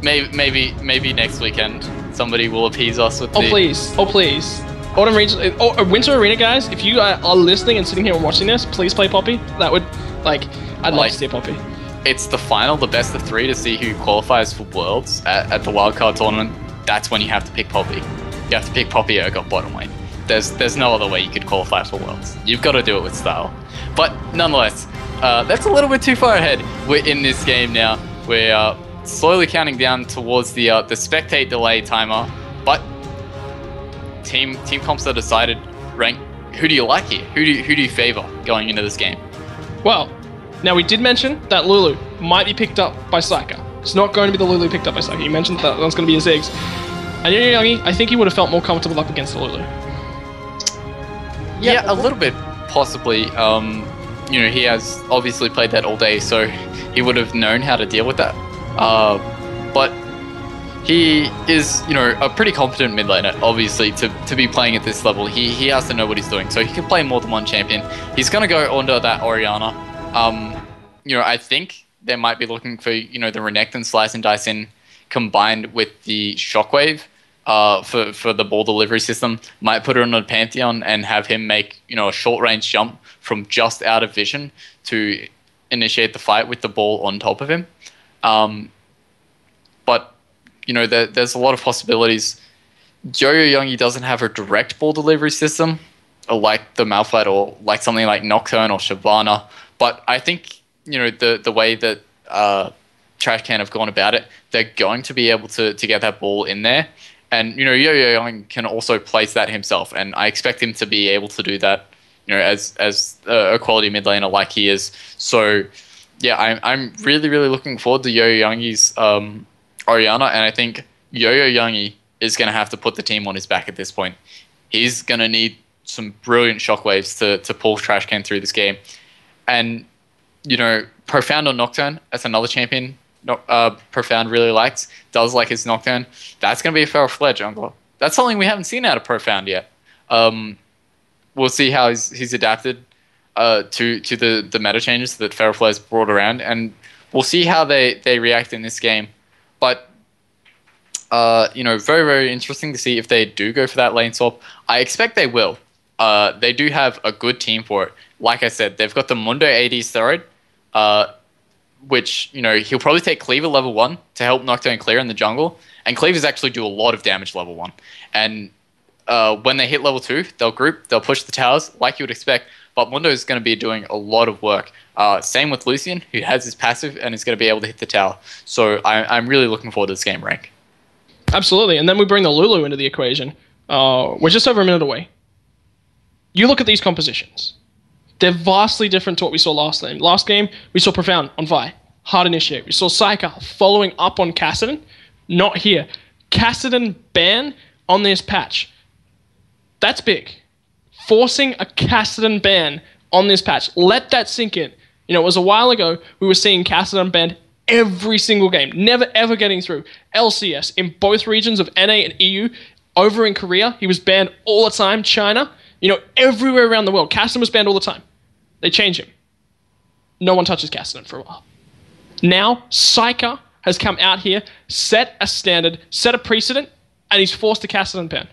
Maybe next weekend somebody will appease us with Oh, please. Autumn Region... Winter Arena, guys, if you are listening and sitting here and watching this, please play Poppy. That would... I'd love to see a Poppy. It's the final, the best of 3 to see who qualifies for Worlds at the wildcard tournament. That's when you have to pick Poppy. You have to pick Poppy over bottom lane. There's no other way you could qualify for Worlds. You've got to do it with style. But nonetheless, that's a little bit too far ahead. We're in this game now. We're slowly counting down towards the spectate delay timer. But team comps have decided, rank, who do you like here? Who do you favor going into this game? Well, now we did mention that Lulu might be picked up by Psyker. It's not going to be the Lulu picked up by Psyker. You mentioned that that's going to be a Ziggs. And Youngie, I think he would have felt more comfortable up against the Lulu. Yeah, a little bit, possibly. He has obviously played that all day, so he would have known how to deal with that. But he is, a pretty competent mid laner, obviously, to be playing at this level. He has to know what he's doing, so he can play more than one champion. He's going to go under that Orianna. I think they might be looking for, the Renekton Slice and Dice in combined with the Shockwave for the ball delivery system. Might put her on a Pantheon and have him make, a short-range jump from just out of vision to initiate the fight with the ball on top of him. But there's a lot of possibilities. Yo-Yo Youngie doesn't have a direct ball delivery system, like the Malphite or like something like Nocturne or Shyvana. But I think, the way that Trash Can have gone about it, they're going to be able to get that ball in there. And, Yo-Yo Youngie can also place that himself. And I expect him to be able to do that, as a quality mid laner like he is. So, yeah, I'm really, really looking forward to Yo-Yo Youngie's Orianna, and I think Yo-Yo Youngie is going to have to put the team on his back at this point. He's going to need some brilliant shockwaves to pull Trash Can through this game. And, Profound on Nocturne, that's another champion Profound really likes, does like his Nocturne. That's going to be a Feral Flare jungler. That's something we haven't seen out of Profound yet. We'll see how he's adapted to the meta changes that Feral Flare's brought around, and we'll see how they react in this game. But, very, very interesting to see if they do go for that lane swap. I expect they will. They do have a good team for it. Like I said, they've got the Mundo AD Steroid, which, he'll probably take Cleaver level 1 to help Nocturne clear in the jungle. And Cleavers actually do a lot of damage level 1. And when they hit level 2, they'll group, they'll push the towers like you would expect. But Mundo is going to be doing a lot of work. Same with Lucian, who has his passive and is going to be able to hit the tower. So I'm really looking forward to this game, Rank. Absolutely. And then we bring the Lulu into the equation. We're just over a minute away. You look at these compositions. They're vastly different to what we saw last game. Last game, we saw Profound on Vi. Hard initiate. We saw Psyker following up on Kassadin. Not here. Kassadin ban on this patch. That's big. Forcing a Kassadin ban on this patch. Let that sink in. It was a while ago we were seeing Kassadin banned every single game. Never ever getting through. LCS in both regions of NA and EU. Over in Korea, he was banned all the time. China, everywhere around the world. Kassadin was banned all the time. They changed him. No one touches Kassadin for a while. Now, Psyker has come out here, set a standard, set a precedent, and he's forced a Kassadin ban.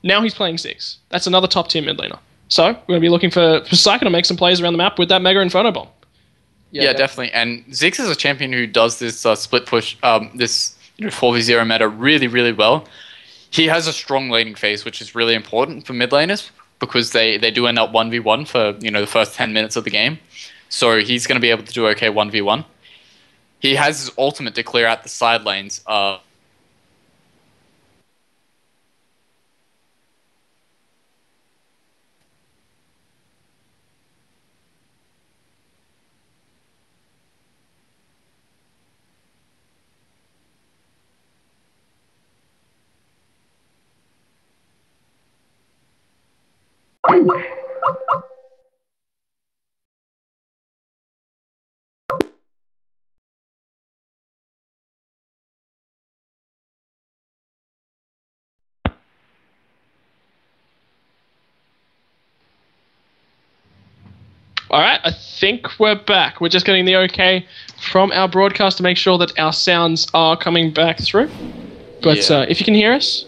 Now he's playing Ziggs. That's another top tier mid laner. So we're going to be looking for Psyker to make some plays around the map with that Mega Inferno Bomb. Yeah, definitely. And Ziggs is a champion who does this split push, this 4v0 meta really, really well. He has a strong laning phase, which is really important for mid laners because they do end up 1v1 for the first 10 minutes of the game. So he's going to be able to do okay 1v1. He has his ultimate to clear out the side lanes. All right, I think we're back. We're just getting the okay from our broadcast to make sure that our sounds are coming back through. But if you can hear us,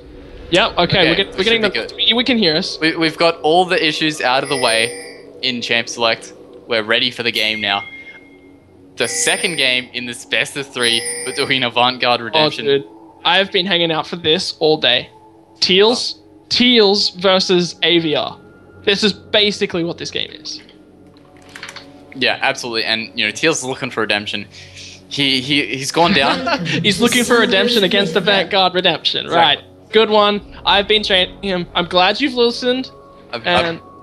yeah, okay, we're getting the. We can hear us. We've got all the issues out of the way in Champ Select. We're ready for the game now. The second game in this best of 3 between Avant-Garde Redemption. Oh, dude, I've been hanging out for this all day. Teals versus AVR. This is basically what this game is. Yeah, absolutely. And Teals is looking for redemption. He's gone down. He's looking for redemption against the Vanguard Redemption. Exactly. Right. Good one. I've been training him. I'm glad you've listened.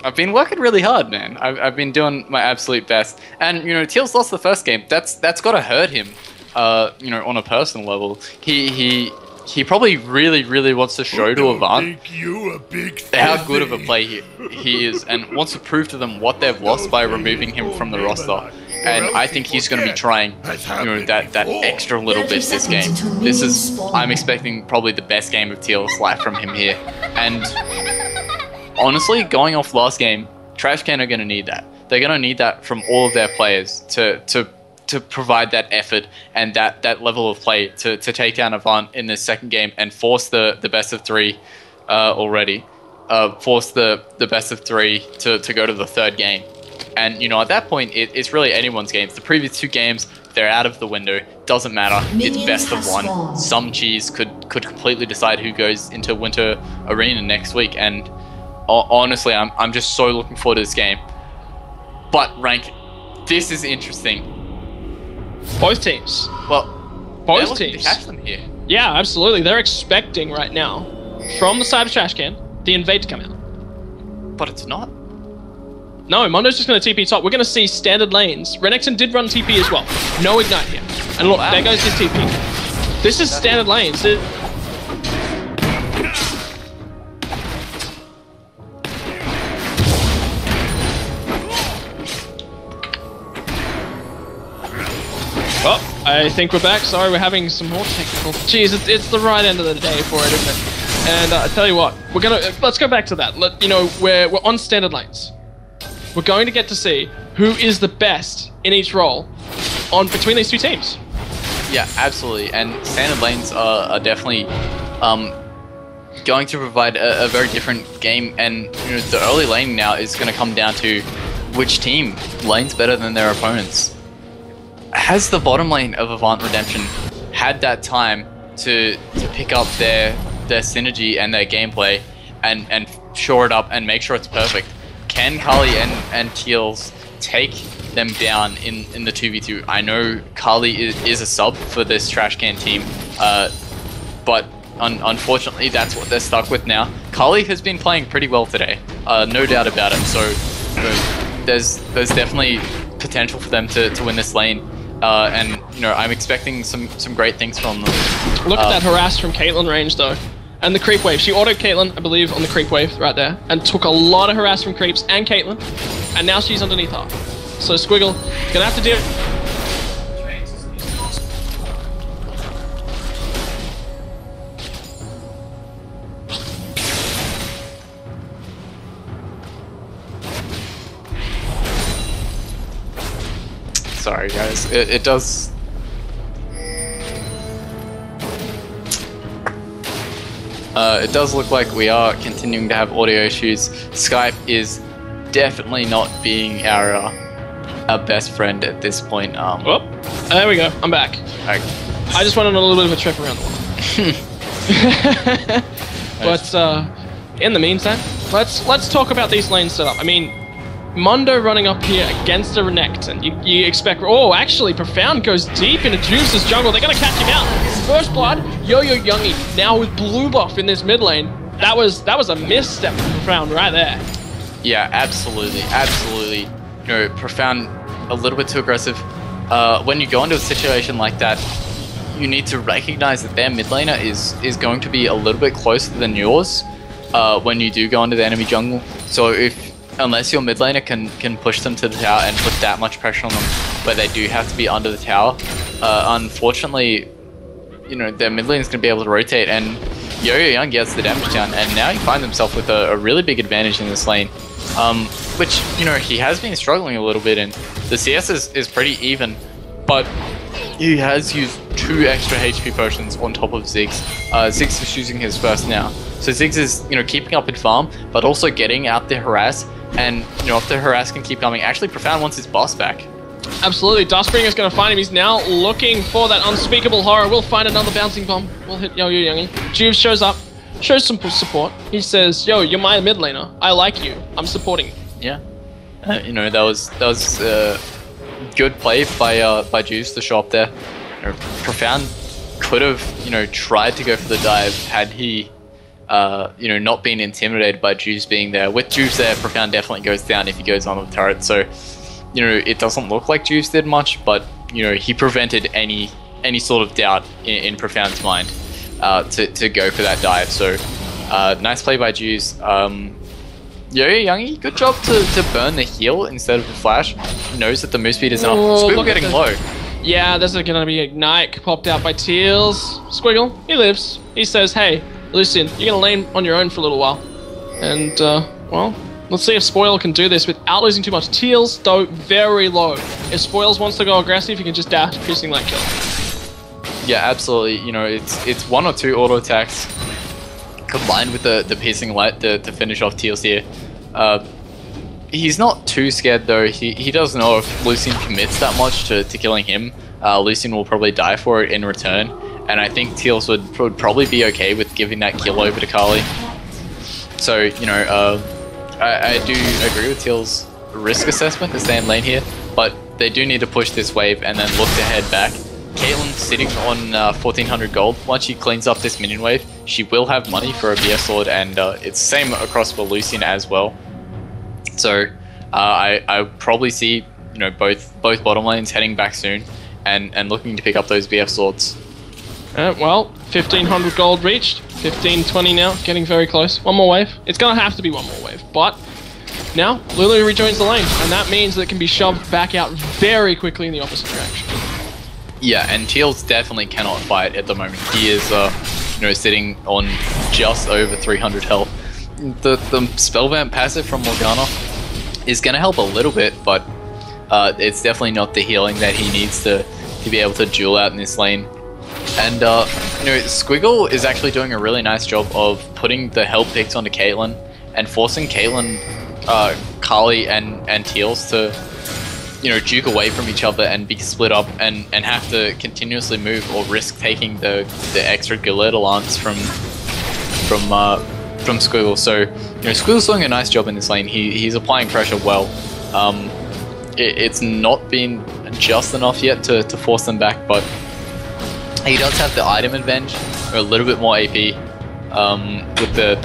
I've been working really hard, man. I've been doing my absolute best. And, you know, Teal's lost the first game. That's got to hurt him, you know, on a personal level. He probably really wants to show to Avant how good of a player he is and wants to prove to them what they've lost by removing him from the roster. And I think he's going to be trying, you know, that extra little bit this game. This is, I'm expecting probably the best game of Teal's life from him here. And honestly, going off last game, Trash Can are going to need that. They're going to need that from all of their players to provide that effort and that level of play to take down Avant in this second game and force the best of three already. Force the best of three to go to the third game. And, you know, at that point, it's really anyone's games. The previous two games, they're out of the window. Doesn't matter. It's best of one. Some cheese could completely decide who goes into Winter Arena next week. And honestly, I'm just so looking forward to this game. But, Rank, this is interesting. Both teams. Well, both teams. To catch them here. Yeah, absolutely. They're expecting right now, from the side of Trash Can, the invade to come out. But it's not. No, Mondo's just going to TP top. We're going to see standard lanes. Renekton did run TP as well. No Ignite here. And look, there goes his TP. This is standard lanes. Oh, I think we're back. Sorry, we're having some more technical. Jeez, it's the right end of the day for it, isn't it? And I tell you what, let's go back to that. You know, we're on standard lanes. We're going to get to see who is the best in each role between these two teams. Yeah, absolutely. And standard lanes are definitely going to provide a very different game. And, you know, the early lane now is going to come down to which team lanes better than their opponents. Has the bottom lane of Avant Redemption had that time to pick up their synergy and their gameplay and shore it up and make sure it's perfect? Can Kali and Teals take them down in the 2v2? I know Kali is a sub for this Trash Can team, but unfortunately that's what they're stuck with now. Kali has been playing pretty well today, no doubt about it, so there's definitely potential for them to win this lane. And, you know, I'm expecting some great things from them. Look at that harass from Caitlyn range, though. And the creep wave. She autoed Caitlyn, I believe, on the creep wave right there. And took a lot of harass from creeps and Caitlyn. And now she's underneath her. So Squiggle is going to have to deal... Sorry, guys. It does... it does look like we are continuing to have audio issues. Skype is definitely not being our best friend at this point. Oh, there we go. I'm back. Okay. I just went on a little bit of a trip around the world. But in the meantime, let's talk about these lanes set up. I mean, Mondo running up here against a Renekton. You expect... Oh, actually, Profound goes deep into Juice's jungle. They're going to catch him out. First blood, Yo-Yo Youngie. Now with blue buff in this mid lane. That was a misstep from Profound right there. Yeah, absolutely. Absolutely. You know, Profound, a little bit too aggressive. When you go into a situation like that, you need to recognize that their mid laner is going to be a little bit closer than yours when you do go into the enemy jungle. So unless your mid laner can push them to the tower and put that much pressure on them, but they do have to be under the tower, unfortunately, you know, their mid lane is going to be able to rotate, and Yo-Yo Young gets the damage down, and now he finds himself with a really big advantage in this lane, which, you know, he has been struggling a little bit in. The CS is pretty even, but he has used 2 extra HP potions on top of Ziggs. Ziggs is using his first now. So Ziggs is, you know, keeping up in farm, but also getting out the harass. And, you know, if the harass can keep coming, actually Profound wants his boss back. Absolutely. Dustbringer's going to find him. He's now looking for that unspeakable horror. We'll find another bouncing bomb. We'll hit Yo-Yo Youngie. Juve shows up, shows some support. He says, yo, you're my mid laner. I like you. I'm supporting you. Yeah. You know, that was good play by Juice to show up there. You know, Profound could have, you know, tried to go for the dive had he you know, not being intimidated by Juice being there. With Juice there, Profound definitely goes down if he goes on the turret. So, you know, it doesn't look like Juice did much, but, you know, he prevented any sort of doubt in Profound's mind to go for that dive. So, nice play by Juice. Youngie, good job to burn the heal instead of the flash. Knows that the move speed is enough. Squiggle getting low. Yeah, there's going to be Ignite popped out by Teals. Squiggle, he lives. He says, hey, Lucian, you're going to lane on your own for a little while. And, well, let's see if Spoil can do this without losing too much. Teals, though, very low. If Spoils wants to go aggressive, he can just dash piercing light kill. Yeah, absolutely. You know, it's one or two auto attacks combined with the piercing light to finish off Teals here. He's not too scared though. He does know if Lucian commits that much to killing him, Lucian will probably die for it in return. And I think Teals would probably be okay with giving that kill over to Kali. So, you know, I do agree with Teals' risk assessment to stay in lane here, but they do need to push this wave and then look to head back. Caitlyn sitting on 1400 gold. Once she cleans up this minion wave, she will have money for a BS Sword, and it's the same across for Lucian as well. So I probably see, you know, both bottom lanes heading back soon and looking to pick up those BF Swords. Well, 1500 gold reached, 1520 now, getting very close. One more wave. It's going to have to be one more wave, but now Lulu rejoins the lane, and that means that it can be shoved back out very quickly in the opposite direction. Yeah, and Teals definitely cannot fight at the moment. He is, you know, sitting on just over 300 health. The Spellvamp passive from Morgana is going to help a little bit, but it's definitely not the healing that he needs to be able to duel out in this lane. And, you know, Squiggle is actually doing a really nice job of putting the help picks onto Caitlyn and forcing Caitlyn, Kali, and Teals to, you know, duke away from each other and be split up and have to continuously move or risk taking the extra Galetta lance from Squiggle. So, you know, Squiggle's doing a nice job in this lane. He's applying pressure well. It's not been just enough yet to force them back, but he does have the item advantage, or a little bit more AP, with the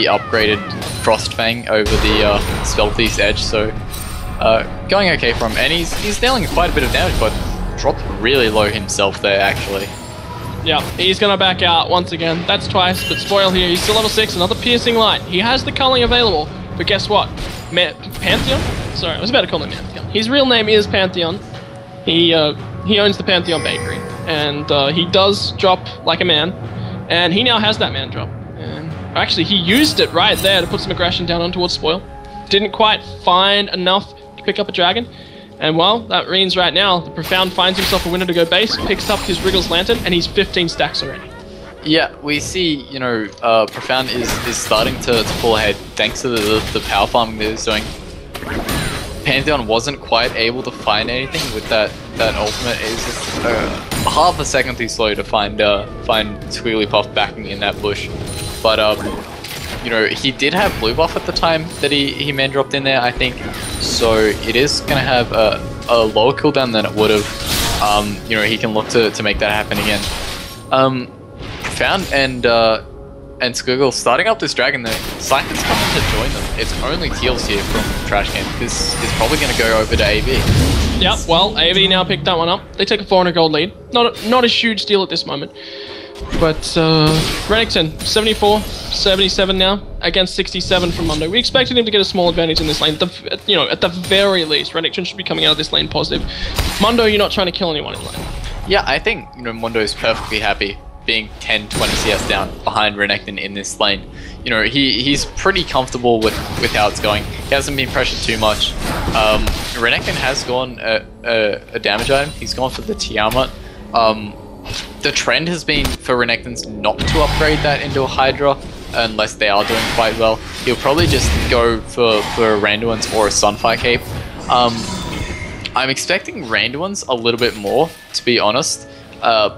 upgraded Frost Fang over the Spell Thief's Edge. So going okay for him, and he's dealing quite a bit of damage, but dropped really low himself there actually. Yeah, he's gonna back out once again. That's twice, but Spoil here, he's still level 6, another piercing light. He has the culling available, but guess what? Pantheon? Sorry, I was about to call him Pantheon. His real name is Pantheon. He owns the Pantheon Bakery, and he does drop like a man, and he now has that man drop. And actually, he used it right there to put some aggression down on towards Spoil. Didn't quite find enough to pick up a dragon, and well, that means right now the Profound finds himself a window to go base, picks up his Wriggles Lantern, and he's 15 stacks already. Yeah, we see, you know, Profound is starting to pull ahead thanks to the power farming that he's doing. Pantheon wasn't quite able to find anything with that ultimate. It's just half a second too slow to find Squigglypuff backing in that bush. But you know, he did have blue buff at the time that he man dropped in there, I think. So it is gonna have a lower cooldown than it would have. You know, he can look to make that happen again. Profound and Squiggle starting up this dragon there. Cypher's coming to join them. It's only Teals here from Trash Can. This is probably going to go over to AV. Yep, well, AV now picked that one up. They take a 400 gold lead. Not a huge deal at this moment. But Renekton, 74, 77 now, against 67 from Mundo. We expected him to get a small advantage in this lane. You know, at the very least, Renekton should be coming out of this lane positive. Mundo, you're not trying to kill anyone in lane. Yeah, I think, you know, Mundo is perfectly happy being 10, 20 CS down behind Renekton in this lane. You know, he's pretty comfortable with how it's going. He hasn't been pressured too much. Renekton has gone a damage item. He's gone for the Tiamat. The trend has been for Renektons not to upgrade that into a Hydra unless they are doing quite well. He'll probably just go for a Randuin's or a Sunfire Cape. I'm expecting Randuin's a little bit more, to be honest.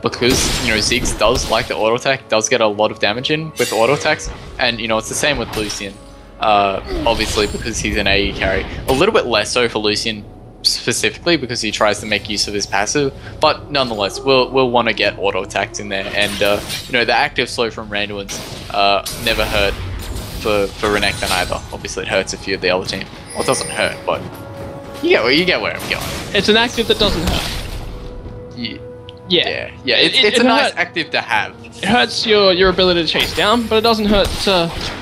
Because, you know, Ziggs does like the auto attack, does get a lot of damage in with auto attacks, and, you know, it's the same with Lucian. Obviously, because he's an AE carry. A little bit less so for Lucian, specifically because he tries to make use of his passive, but nonetheless, we'll want to get auto attacks in there, and you know, the active slow from Randuin's never hurt for Renekton either. Obviously, it hurts if you're the other team. Well, it doesn't hurt, but you get where I'm going. It's an active that doesn't hurt. Yeah. It's a nice active to have. It hurts your ability to chase down, but it doesn't hurt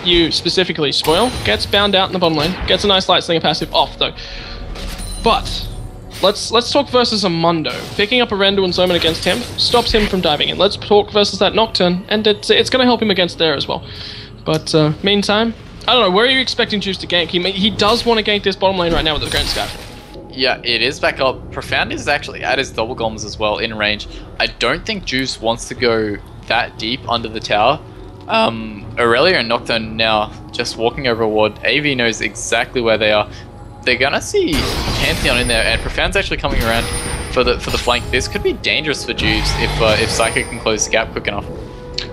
you specifically. Spoil gets bound out in the bottom lane, gets a nice light slinger passive off though. But let's talk versus a Mundo. Picking up a Randuin's Omen against him stops him from diving in. Let's talk versus that Nocturne, and it's going to help him against there as well. But meantime, I don't know, where are you expecting Juice to gank? He does want to gank this bottom lane right now with the Grand Sky. Yeah, it is back up. Profound is actually at his double golems as well in range. I don't think Juice wants to go that deep under the tower. Aurelia and Nocturne now just walking over a ward. AV knows exactly where they are. They're gonna see Pantheon in there, and Profound's actually coming around for the flank. This could be dangerous for Juice if Psycho can close the gap quick enough.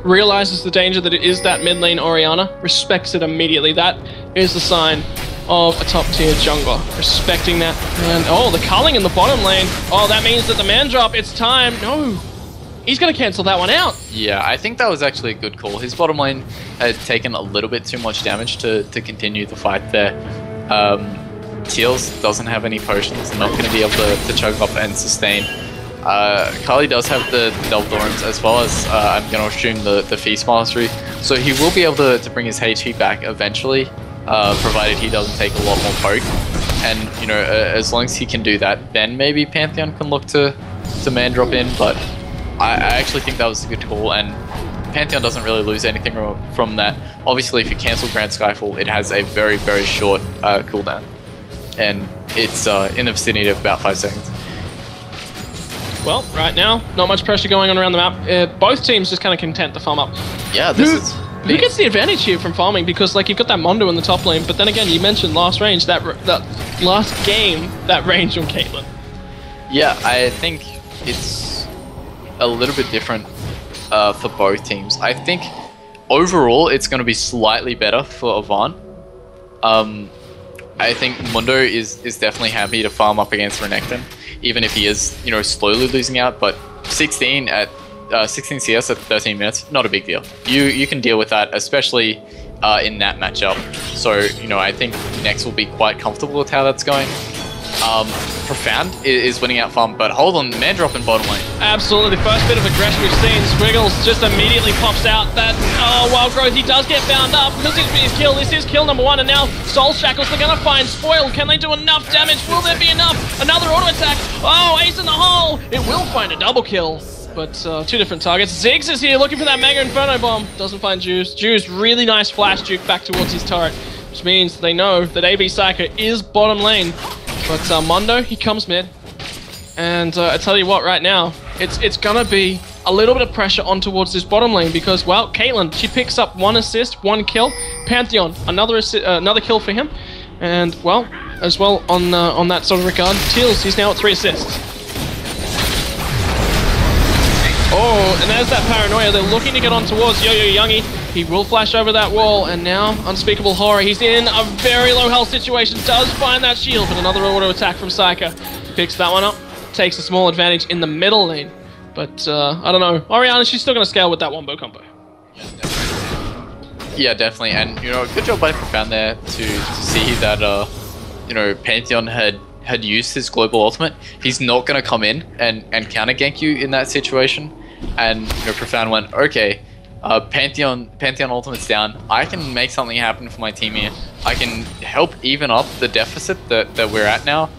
Realizes the danger that it is that mid lane Orianna, respects it immediately. That is the sign of a top tier jungler, respecting that. And oh, the culling in the bottom lane. Oh, that means that the man drop, it's time. No, he's gonna cancel that one out. Yeah, I think that was actually a good call. His bottom lane had taken a little bit too much damage to continue the fight there. Teals doesn't have any potions, not going to be able to choke up and sustain. Kali does have the Delthorns, as well as I'm going to assume the Feast Mastery, so he will be able to bring his HP back eventually, provided he doesn't take a lot more poke. And, you know, as long as he can do that, then maybe Pantheon can look to man drop in, but I actually think that was a good call, and Pantheon doesn't really lose anything from that. Obviously, if you cancel Grand Skyfall, it has a very, very short cooldown. And it's in the vicinity of about 5 seconds. Well, right now, not much pressure going on around the map. Both teams just kind of content to farm up. Yeah, this is... Who gets the advantage here from farming? Because, like, you've got that Mondo in the top lane, but then again, you mentioned last range, that last game, that range on Caitlyn. Yeah, I think it's a little bit different for both teams. I think overall, it's going to be slightly better for Avant. I think Mundo is definitely happy to farm up against Renekton, even if he is, you know, slowly losing out. But 16 CS at 13 minutes, not a big deal. You can deal with that, especially in that matchup. So, you know, I think Nex will be quite comfortable with how that's going. Profound is winning out farm, but hold on, man drop in bottom lane. Absolutely, the first bit of aggression we've seen. Squiggles just immediately pops out that, Wild Growth, he does get bound up. This is his kill, this is kill number 1, and now Soul Shackles, they're gonna find Spoil. Can they do enough damage? Will there be enough? Another auto attack. Oh, ace in the hole. It will find a double kill, but 2 different targets. Ziggs is here looking for that Mega Inferno Bomb. Doesn't find Juice. Juice, really nice flash juke back towards his turret, which means they know that AB Psycho is bottom lane. But Mondo, he comes mid, and I tell you what, right now, it's gonna be a little bit of pressure on towards this bottom lane because, well, Caitlyn, she picks up 1 assist, 1 kill. Pantheon, another kill for him, and well, as well on that sort of regard, Teals, he's now at 3 assists. Oh, and there's that paranoia. They're looking to get on towards Yo-Yo Youngie. He will flash over that wall, and now Unspeakable Horror. He's in a very low health situation. Does find that shield, but another auto attack from Psycho. Picks that one up. Takes a small advantage in the middle lane. But I don't know. Orianna, she's still going to scale with that wombo combo. Yeah, definitely. And, you know, good job by Profound there to see that, you know, Pantheon had used his global ultimate. He's not going to come in and counter gank you in that situation. And, you know, Profound went, okay, Pantheon ultimate's down. I can make something happen for my team here. I can help even up the deficit that we're at now.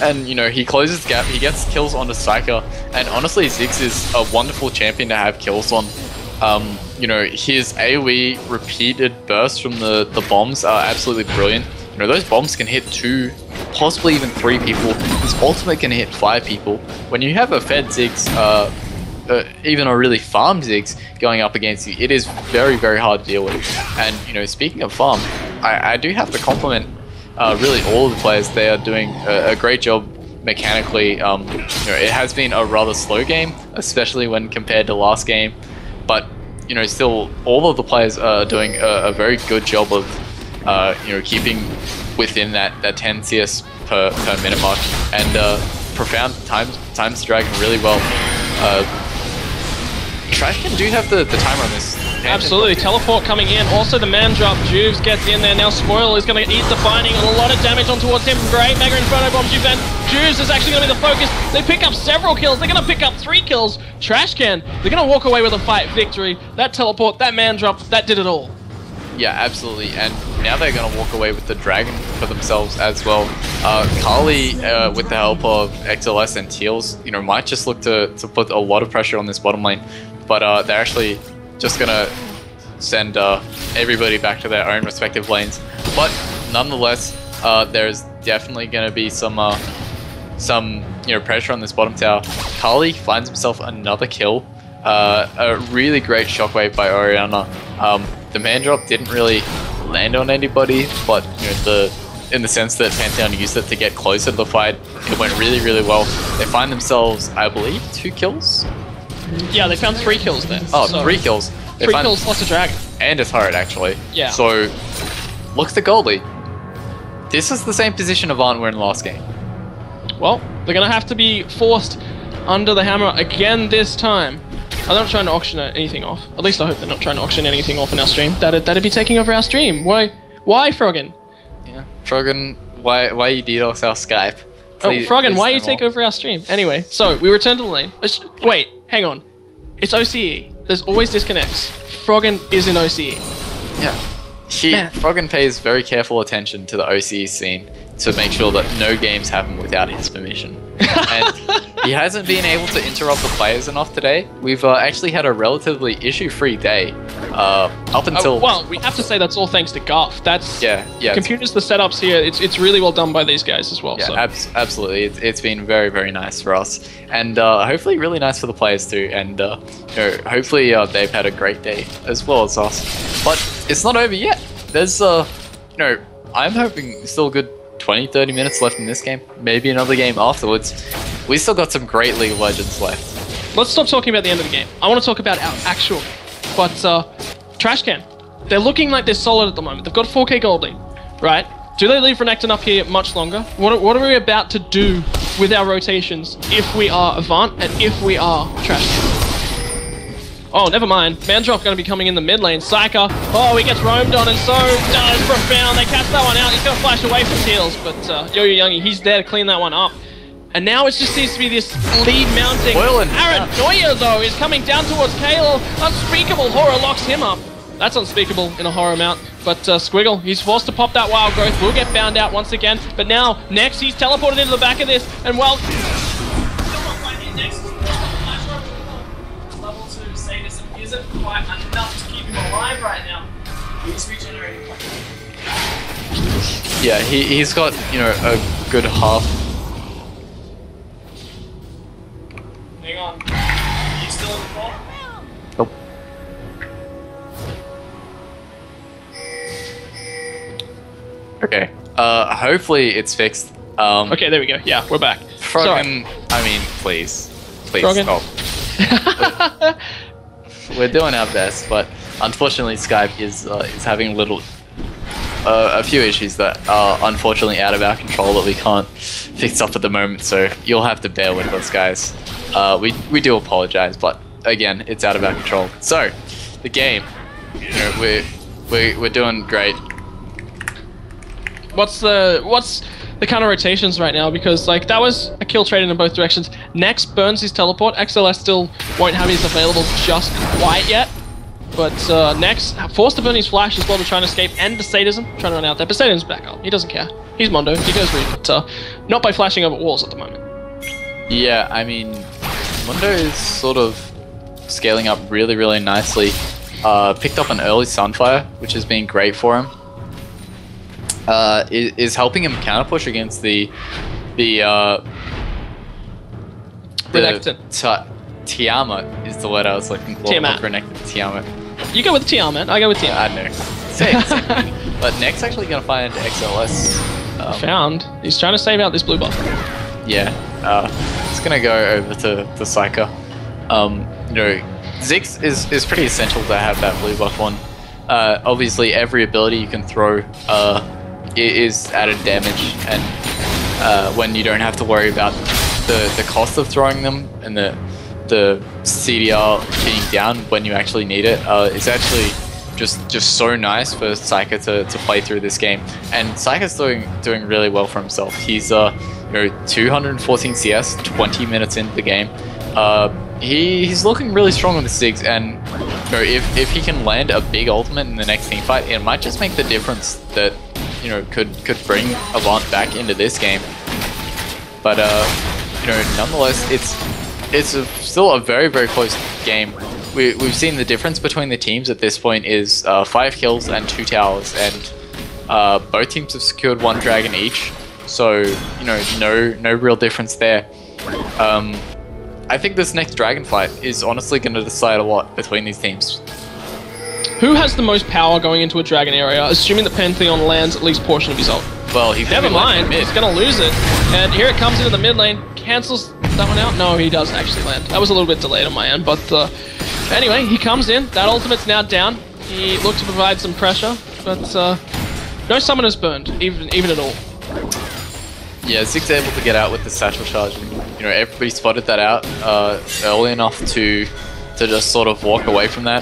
And, you know, he closes the gap. He gets kills onto Psycho. And honestly, Ziggs is a wonderful champion to have kills on. You know, his AoE repeated bursts from the bombs are absolutely brilliant. You know, those bombs can hit 2, possibly even 3 people. His ultimate can hit 5 people. When you have a fed Ziggs, even a really farmed Ziggs going up against you, it is very, very hard to deal with. And, you know, speaking of farm, I do have to compliment really all of the players. They are doing a great job mechanically. You know, it has been a rather slow game, especially when compared to last game. But, you know, still, all of the players are doing a very good job of, you know, keeping within that 10 CS per minute mark, and Profound times the Dragon really well. Trashcan do have the timer on this. Absolutely, teleport coming in. Also the man drop, Juves gets in there. Now Spoil is going to eat the binding, and a lot of damage on towards him. Great, Mega Inferno bomb Juves, and Juves is actually going to be the focus. They pick up several kills. They're going to pick up 3 kills. Trashcan, they're going to walk away with a fight victory. That teleport, that man drop, that did it all. Yeah, absolutely, and now they're going to walk away with the Dragon for themselves as well. Carly, with the help of XLS and Teals, you know, might just look to put a lot of pressure on this bottom lane, but they're actually just going to send everybody back to their own respective lanes. But nonetheless, there's definitely going to be some pressure on this bottom tower. Carly finds himself another kill. A really great shockwave by Oriana. The man drop didn't really land on anybody, but in the sense that Pantheon used it to get closer to the fight, it went really, really well. They find themselves, I believe, 2 kills? Yeah, they found 3 kills there. Oh, so 3 kills. 3 kills plus a Dragon. And a turret, actually. Yeah. So, look at the goalie. This is the same position Avant were in the last game. Well, they're going to have to be forced under the hammer again this time. I'm not trying to auction anything off. At least I hope they're not trying to auction anything off in our stream. That'd be taking over our stream. Why, Froggen? Yeah, Froggen, why you DDoS our Skype? Please, Froggen, why you take over our stream? Anyway, so we return to the lane. Wait, hang on. It's OCE. There's always disconnects. Froggen is in OCE. Yeah. Froggen pays very careful attention to the OCE scene to make sure that no games happen without his permission. And he hasn't been able to interrupt the players enough today. We've actually had a relatively issue-free day up until... well, we have to say that's all thanks to Guff. That's... Yeah. Computers, the setups here, it's really well done by these guys as well. Yeah, so. Absolutely. It's been very, very nice for us. And hopefully really nice for the players too. And hopefully they've had a great day as well as us. But it's not over yet. There's, I'm hoping still a good 20-30 minutes left in this game. Maybe another game afterwards. We still got some great League of Legends left. Let's stop talking about the end of the game. I want to talk about our actual game. But Trashcan, they're looking like they're solid at the moment. They've got 4k gold lead, right? Do they leave Renekton up here much longer? What are we about to do with our rotations if we are Avant and if we are Trashcan? Oh, never mind. Mandrop going to be coming in the mid lane. Psyker. Oh, he gets roamed on, and so does Profound. They catch that one out. He's going to flash away from Teals, but Yo-Yo Youngie, he's there to clean that one up. And now it just seems to be this lead mounting. Paranoia, though, is coming down towards Kale. Unspeakable Horror locks him up. That's unspeakable in a Horror mount. But Squiggle, he's forced to pop that Wild Growth. Will get found out once again. But now, next, he's teleported into the back of this. And well... Level 2 sadism isn't quite enough to keep him alive right now. He's regenerating. Yeah, he's got, a good half. Hang on. Are you still in the ball? Nope. Okay. Hopefully it's fixed. Okay, there we go. Yeah, we're back. Froggen, I mean, please Froggen. Stop. We're doing our best, but unfortunately Skype is having a few issues that are unfortunately out of our control that we can't fix up at the moment, so you'll have to bear with us, guys. We do apologize, but again, it's out of our control. So, the game, we're doing great. What's the kind of rotations right now? Because that was a kill trade in both directions. Next burns his teleport. XLS still won't have his available just quite yet. But Next forced to burn his flash as well to try and escape, and the sadism trying to run out there. But Sadism's back up. He doesn't care. He's Mondo. He goes Reed, but not by flashing over walls at the moment. Yeah, I mean, Mondo is sort of scaling up really, really nicely. Picked up an early Sunfire, which has been great for him. Is helping him counter push against the Tiamat is the word I was looking for. Tiamat. Tiamat. You go with Tiamat, I go with Tiamat. I know. Same. But Next actually gonna find XLS. Found. He's trying to save out this blue buff. Yeah. It's gonna go over to Psyker. Ziggs is pretty essential to have that blue buff on. Obviously every ability you can throw is added damage, and when you don't have to worry about the cost of throwing them and the CDR being down when you actually need it. It's actually just so nice for Psyker to play through this game, and Psyker's doing really well for himself. He's 214 CS, 20 minutes into the game. He's looking really strong on the Ziggs, and if he can land a big ultimate in the next team fight, it might just make the difference that could bring Avant back into this game. But nonetheless, it's still a very, very close game. We've seen the difference between the teams at this point is 5 kills and 2 towers, and both teams have secured 1 dragon each. So no real difference there. I think this next dragon fight is honestly going to decide a lot between these teams. Who has the most power going into a dragon area, assuming that Pantheon lands at least a portion of his ult? Well, he's never mind. He's going to lose it, and here it comes into the mid lane. Cancels that one out. No, he does actually land. That was a little bit delayed on my end, but anyway, he comes in. That ultimate's now down. He looked to provide some pressure, but no summoners burned, even at all. Yeah, Zig's able to get out with the satchel charge. Everybody spotted that out early enough to just sort of walk away from that.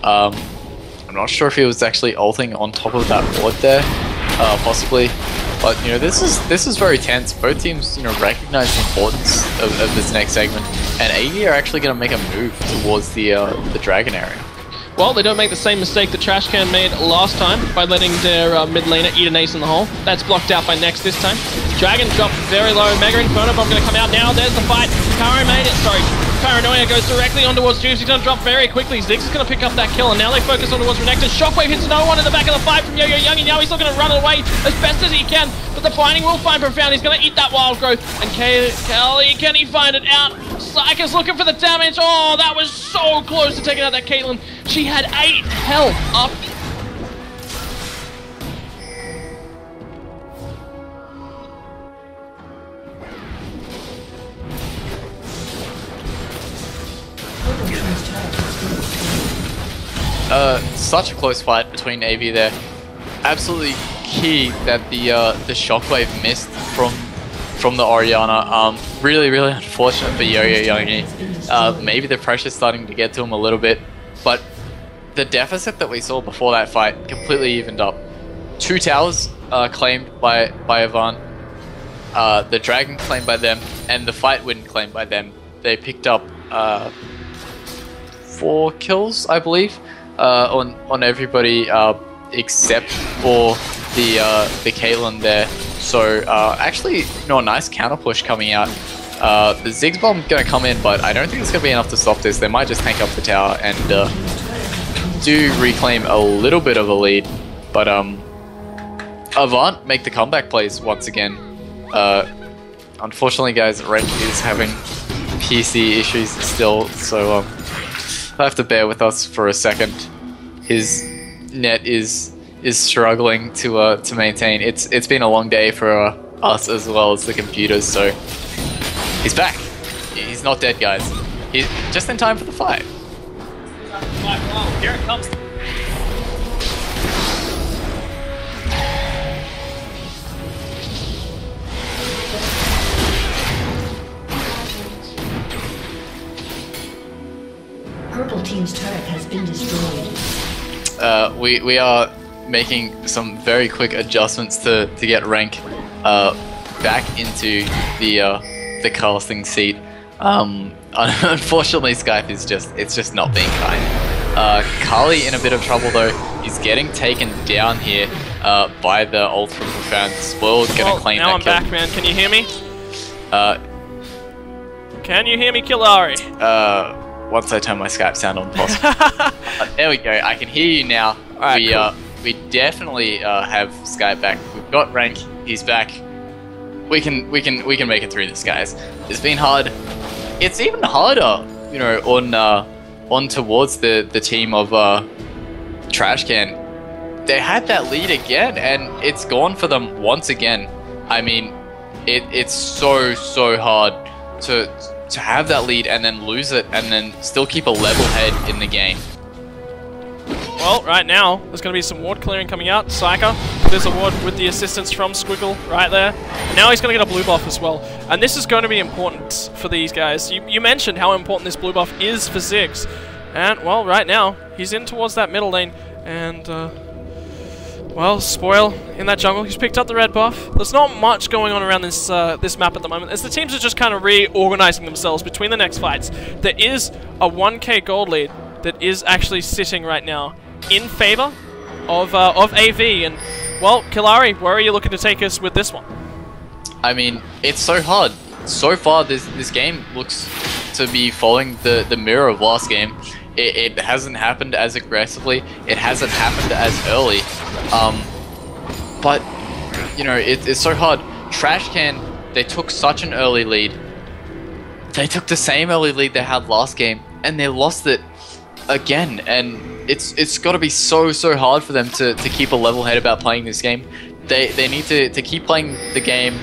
I'm not sure if he was actually ulting on top of that ward there, possibly. But this is very tense. Both teams recognize the importance of this next segment, and AD are actually going to make a move towards the dragon area. Well, they don't make the same mistake that Trashcan made last time by letting their mid laner eat an ace in the hole. That's blocked out by Next this time. Dragon dropped very low. Mega Inferno Bomb going to come out now. There's the fight. Paranoia goes directly on towards Juice. He's going to drop very quickly. Ziggs is going to pick up that kill, and now they focus on towards Renekton. Shockwave hits no one in the back of the fight from Yo-Yo Young, and now he's looking to run away as best as he can. But the finding will find Profound. He's going to eat that wild growth. And Kelly, can he find it out? Psyker's looking for the damage. Oh, that was so close to taking out that Caitlyn. She had 8 health up. Such a close fight between AV there. Absolutely key that the shockwave missed from the Orianna. Really, really unfortunate for Yo-Yo Youngie. Maybe the pressure's starting to get to him a little bit, but the deficit that we saw before that fight completely evened up. 2 towers claimed by Avant, the dragon claimed by them, and the fight win claimed by them. They picked up 4 kills, I believe, on everybody except for the Caitlyn there. So actually, a nice counter push coming out. The Ziggs bomb gonna come in, but I don't think it's gonna be enough to stop this. They might just tank up the tower and do reclaim a little bit of a lead. But Avant make the comeback plays once again. Unfortunately, guys, Rank is having PC issues still, so I'll have to bear with us for a second. His net is struggling to maintain. It's been a long day for us as well as the computers, so he's back. He's not dead, guys. He's just in time for the fight. Here it comes. Purple team's turret has been destroyed. We are making some very quick adjustments to get Rank back into the casting seat. Unfortunately, Skype is just not being kind. Kali in a bit of trouble though. He's getting taken down here by the ult from Profound. Spoiled gonna claim now that kill. I'm back, man. Can you hear me? Can you hear me, Killari? Once I turn my Skype sound on, possible. There we go. I can hear you now. Right, cool. We definitely have Skype back. We've got Rank. He's back. We can make it through this, guys. It's been hard. It's even harder, on towards the team of Trashcan. They had that lead again, and it's gone for them once again. I mean, it's so hard to have that lead and then lose it and then still keep a level head in the game. Well, right now, there's going to be some ward clearing coming out. Psyker Blizzard Ward with the assistance from Squiggle right there. And now he's going to get a blue buff as well. And this is going to be important for these guys. You mentioned how important this blue buff is for Ziggs. And, well, right now, he's in towards that middle lane. And, well, Spoil in that jungle. He's picked up the red buff. There's not much going on around this this map at the moment, as the teams are just kind of reorganizing themselves between the next fights. There is a 1k gold lead that is actually sitting right now in favor of AV. And, well, Killari, where are you looking to take us with this one? I mean, it's so hard. So far, this game looks to be following the mirror of last game. It hasn't happened as aggressively. It hasn't happened as early. But, you know, it's so hard. Trash Can, they took such an early lead. They took the same early lead they had last game, and they lost it again. And it's got to be so hard for them to keep a level head about playing this game. They need to keep playing the game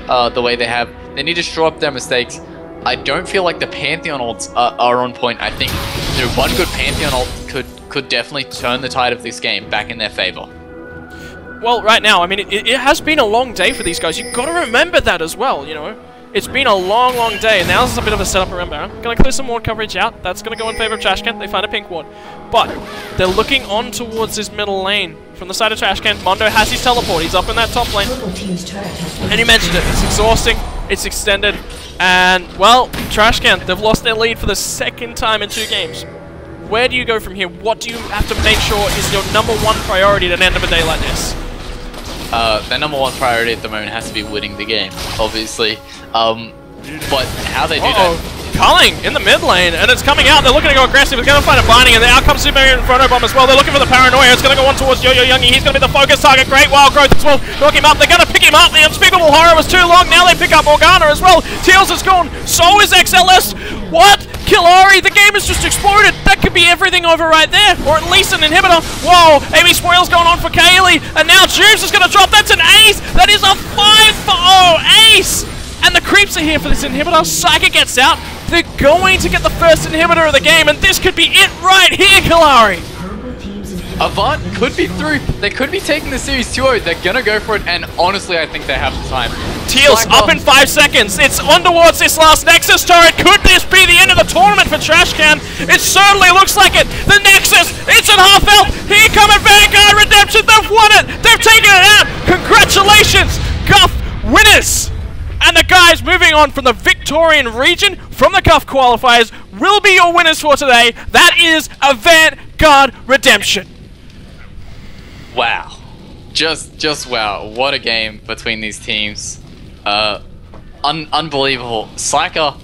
the way they have. They need to shore up their mistakes. I don't feel like the Pantheon ults are on point. I think, you know, one good Pantheon ult could definitely turn the tide of this game back in their favor. Well, right now, I mean, it has been a long day for these guys. You've got to remember that as well, you know. It's been a long day, and now this is a bit of a setup, remember. I'm going to clear some ward coverage out. That's going to go in favor of Trashcan. They find a pink ward. But they're looking on towards this middle lane. From the side of Trashcan, Mondo has his teleport. He's up in that top lane. And he mentioned it. It's exhausting. It's extended. And, well, Trashcan, they've lost their lead for the second time in 2 games. Where do you go from here? What do you have to make sure is your #1 priority at the end of a day like this? Their #1 priority at the moment has to be winning the game, obviously. But how they do that... Culling in the mid lane, and it's coming out. They're looking to go aggressive. It's going to find a binding, and there comes Super Inferno Bomb as well. They're looking for the Paranoia. It's going to go on towards Yo-Yo Youngie. He's going to be the focus target. Great Wild Growth as well. Knock him up. They're going to pick him up. The Unspeakable Horror was too long. Now they pick up Morgana as well. Teals is gone. So is XLS. What? Killari, the game has just exploded. That could be everything over right there, or at least an inhibitor. Whoa, AB Spoil's going on for Kaylee, and now Juice is going to drop. That's an ace. That is a 5-for-0 ace. And the creeps are here for this inhibitor. Psyker gets out. They're going to get the first inhibitor of the game, and this could be it right here, Killari. Avant could be through. They could be taking the series 2-0. They're going to go for it, and honestly, I think they have the time. Teals up in 5 seconds. It's on towards this last Nexus turret. Could this be the end of the tournament for Trashcan? It certainly looks like it. The Nexus, it's at half health. Here coming Vanguard Redemption. They've won it. They've taken it out. Congratulations, Guff winners. And the guys moving on from the Victorian region, from the Guff qualifiers, will be your winners for today. That is a Vanguard Redemption. Wow. Just wow. What a game between these teams. Unbelievable. Psyker,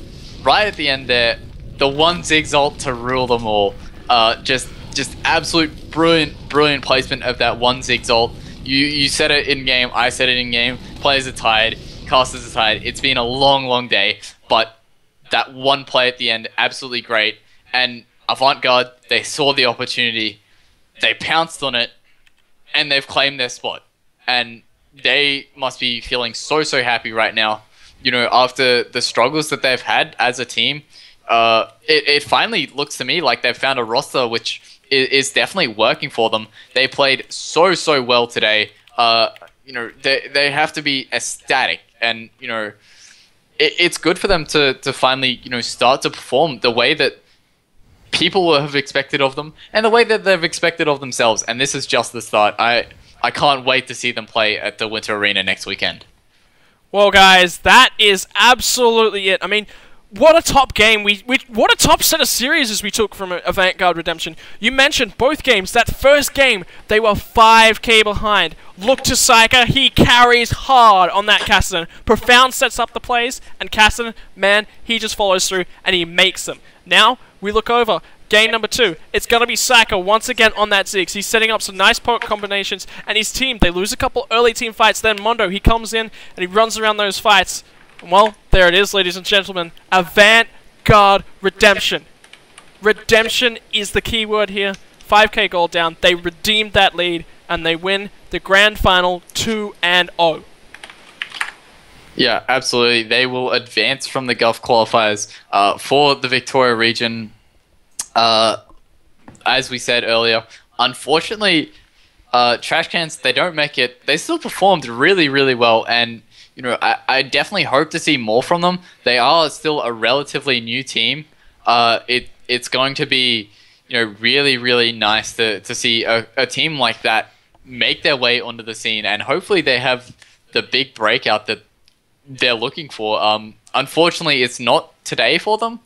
right at the end there, the one Ziggs ult to rule them all. Just absolute brilliant placement of that one Ziggs ult. You said it in game, I said it in game. Players are tired. Casters are tired. It's been a long day, but that one play at the end, absolutely great. And Avant-Garde, they saw the opportunity, they pounced on it, and they've claimed their spot. And they must be feeling so happy right now. You know, after the struggles that they've had as a team, it finally looks to me like they've found a roster which is definitely working for them. They played so well today. You know, they have to be ecstatic. And, you know, it's good for them to finally, you know, start to perform the way that people have expected of them and the way that they've expected of themselves. And this is just the start. I can't wait to see them play at the Winter Arena next weekend. Well, guys, that is absolutely it. I mean, what a top game. What a top set of series we took from Vanguard Redemption. You mentioned both games. That first game, they were 5k behind. Look to Psyker. He carries hard on that Cassidy. Profound sets up the plays, and Cassidy, man, he just follows through, and he makes them. Now, we look over. Game number 2. It's going to be Psyker once again on that Ziggs. He's setting up some nice poke combinations, and his team, they lose a couple early team fights. Then Mondo, he comes in, and he runs around those fights. Well, there it is, ladies and gentlemen. Vanguard Redemption. Redemption is the key word here. 5k gold down. They redeemed that lead, and they win the grand final 2-0. Yeah, absolutely. They will advance from the Gulf qualifiers for the Victoria region. As we said earlier, unfortunately, Trash Cans, they don't make it. They still performed really, really well, and you know, I definitely hope to see more from them. They are still a relatively new team. It's going to be, you know, really, really nice to see a team like that make their way onto the scene, and hopefully they have the big breakout that they're looking for. Unfortunately, it's not today for them,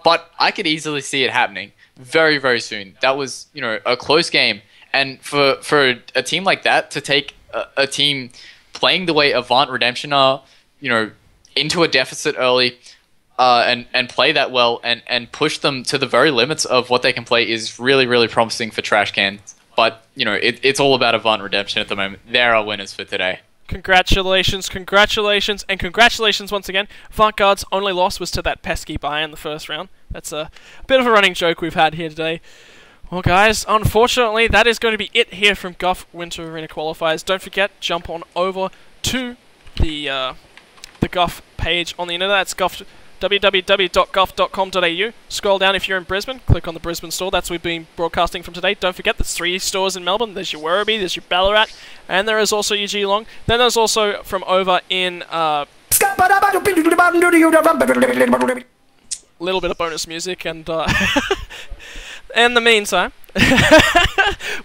but I could easily see it happening very, very soon. That was, you know, a close game, and for a team like that to take a team playing the way Avant Redemption are, you know, into a deficit early, and play that well and push them to the very limits of what they can play is really, really promising for Trash Cans. But, you know, it's all about Avant Redemption at the moment. They're our winners for today. Congratulations, congratulations, and congratulations once again. Vanguard's only loss was to that pesky buy in the first round. That's a bit of a running joke we've had here today. Well, guys, unfortunately, that is going to be it here from Guff Winter Arena Qualifiers. Don't forget, jump on over to the Guff page on the internet. That's www.guff.com.au. Scroll down if you're in Brisbane. Click on the Brisbane store. That's where we've been broadcasting from today. Don't forget, there's 3 stores in Melbourne. There's your Werribee, there's your Ballarat, and there is also your Geelong. Then there's also from over in... little bit of bonus music, and in the meantime,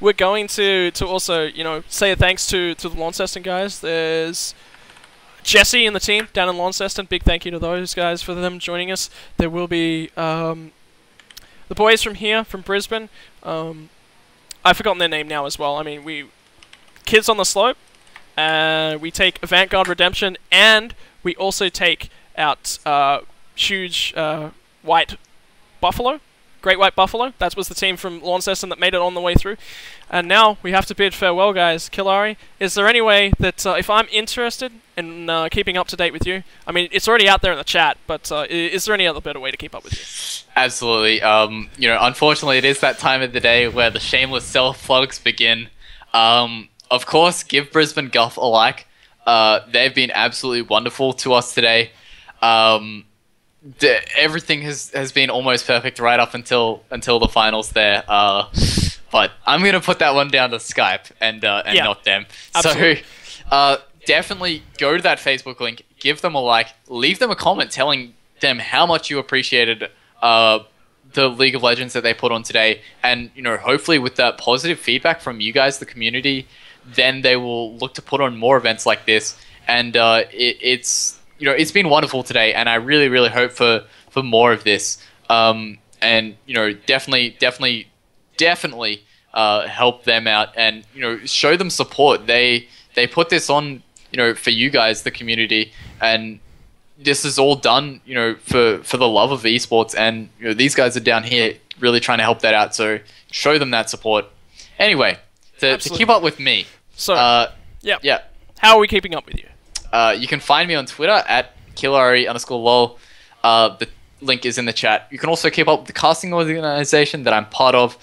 we're going to also, you know, say thanks to the Launceston guys. There's Jesse and the team down in Launceston. Big thank you to those guys for them joining us. There will be the boys from here, from Brisbane. I've forgotten their name now as well. I mean, Kids on the Slope. We take Vanguard Redemption, and we also take out huge white buffalo. Great White Buffalo. That was the team from Launceston that made it on the way through. And now we have to bid farewell, guys. Killari, is there any way that if I'm interested in keeping up to date with you, I mean, it's already out there in the chat, but is there any other better way to keep up with you? Absolutely. You know, unfortunately, it is that time of the day where the shameless self-plugs begin. Of course, give Brisbane Guff a like. They've been absolutely wonderful to us today. Everything has been almost perfect right up until the finals there. But I'm gonna put that one down to Skype and yeah, not them. Absolutely. So definitely go to that Facebook link, give them a like, leave them a comment telling them how much you appreciated the League of Legends that they put on today, and you know, hopefully with that positive feedback from you guys, the community, then they will look to put on more events like this. And it's, you know, it's been wonderful today, and I really, really hope for more of this. And you know, definitely help them out, and you know, show them support. They put this on, you know, for you guys, the community, and this is all done, you know, for the love of esports, and you know, these guys are down here really trying to help that out. So show them that support. Anyway, to keep up with me. So yeah. How are we keeping up with you? You can find me on Twitter at Killari_lol. The link is in the chat. You can also keep up with the casting organization that I'm part of,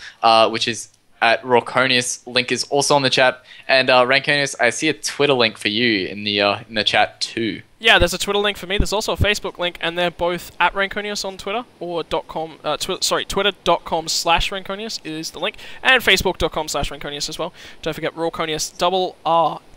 which is at Ranconius. Link is also on the chat. And Ranconius, I see a Twitter link for you in the chat too. Yeah, there's a Twitter link for me. There's also a Facebook link, and they're both at Ranconius on Twitter, or twitter.com/Ranconius is the link, and facebook.com/Ranconius as well. Don't forget Ranconius,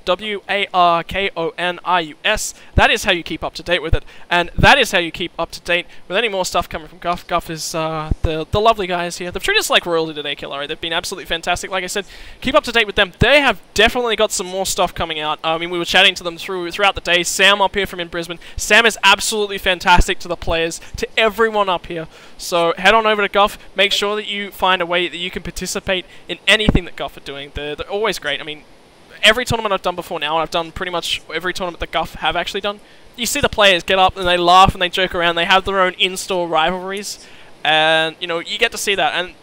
WARKONIUS. That is how you keep up to date with it, and that is how you keep up to date with any more stuff coming from Guff. Guff is the lovely guys here. They've treated us like royalty today, Killari. They've been absolutely fantastic. Like I said, keep up to date with them. They have definitely got some more stuff coming out. I mean, we were chatting to them throughout the day. Sam up here from in Brisbane. Sam is absolutely fantastic to the players, to everyone up here. So head on over to Guff. Make sure that you find a way that you can participate in anything that Guff are doing. They're always great. I mean, every tournament I've done before now, and I've done pretty much every tournament that Guff have actually done, you see the players get up and they laugh and they joke around. They have their own in-store rivalries, and you know, you get to see that, and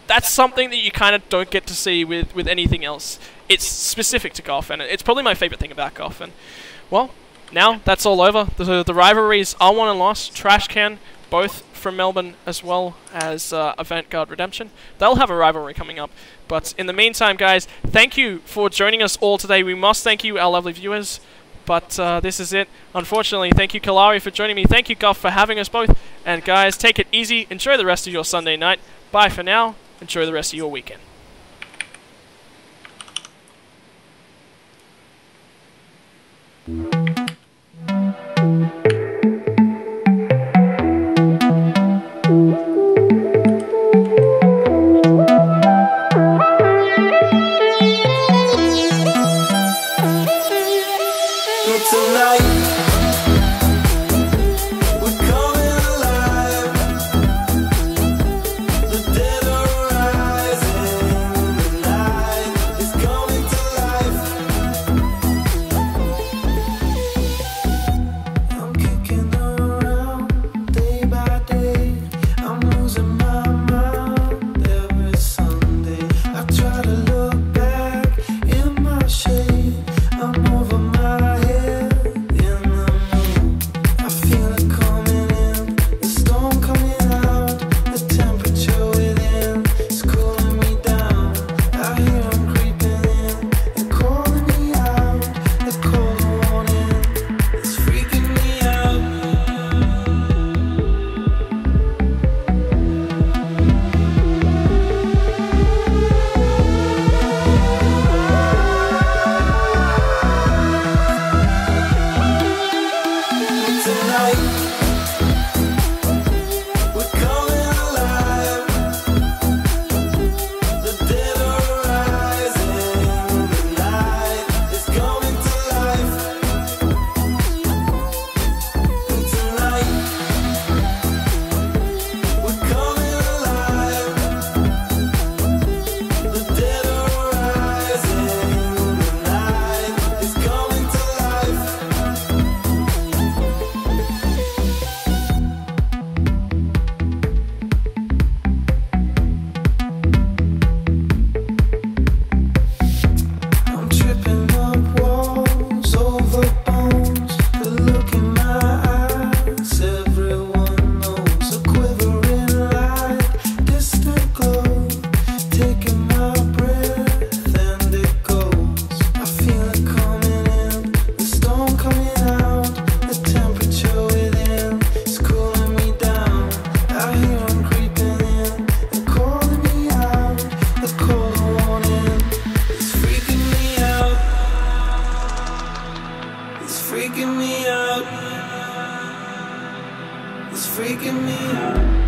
that's something that you kind of don't get to see with anything else. It's specific to Guff, and it's probably my favorite thing about Guff. And well, now that's all over. The rivalries are won and lost. Trash Can, both from Melbourne as well as Vanguard Redemption, they'll have a rivalry coming up. But in the meantime, guys, thank you for joining us all today. We must thank you, our lovely viewers. But this is it. Unfortunately, thank you, Killari, for joining me. Thank you, Guff, for having us both. And guys, take it easy. Enjoy the rest of your Sunday night. Bye for now. Enjoy the rest of your weekend. freaking me out. It's freaking me out.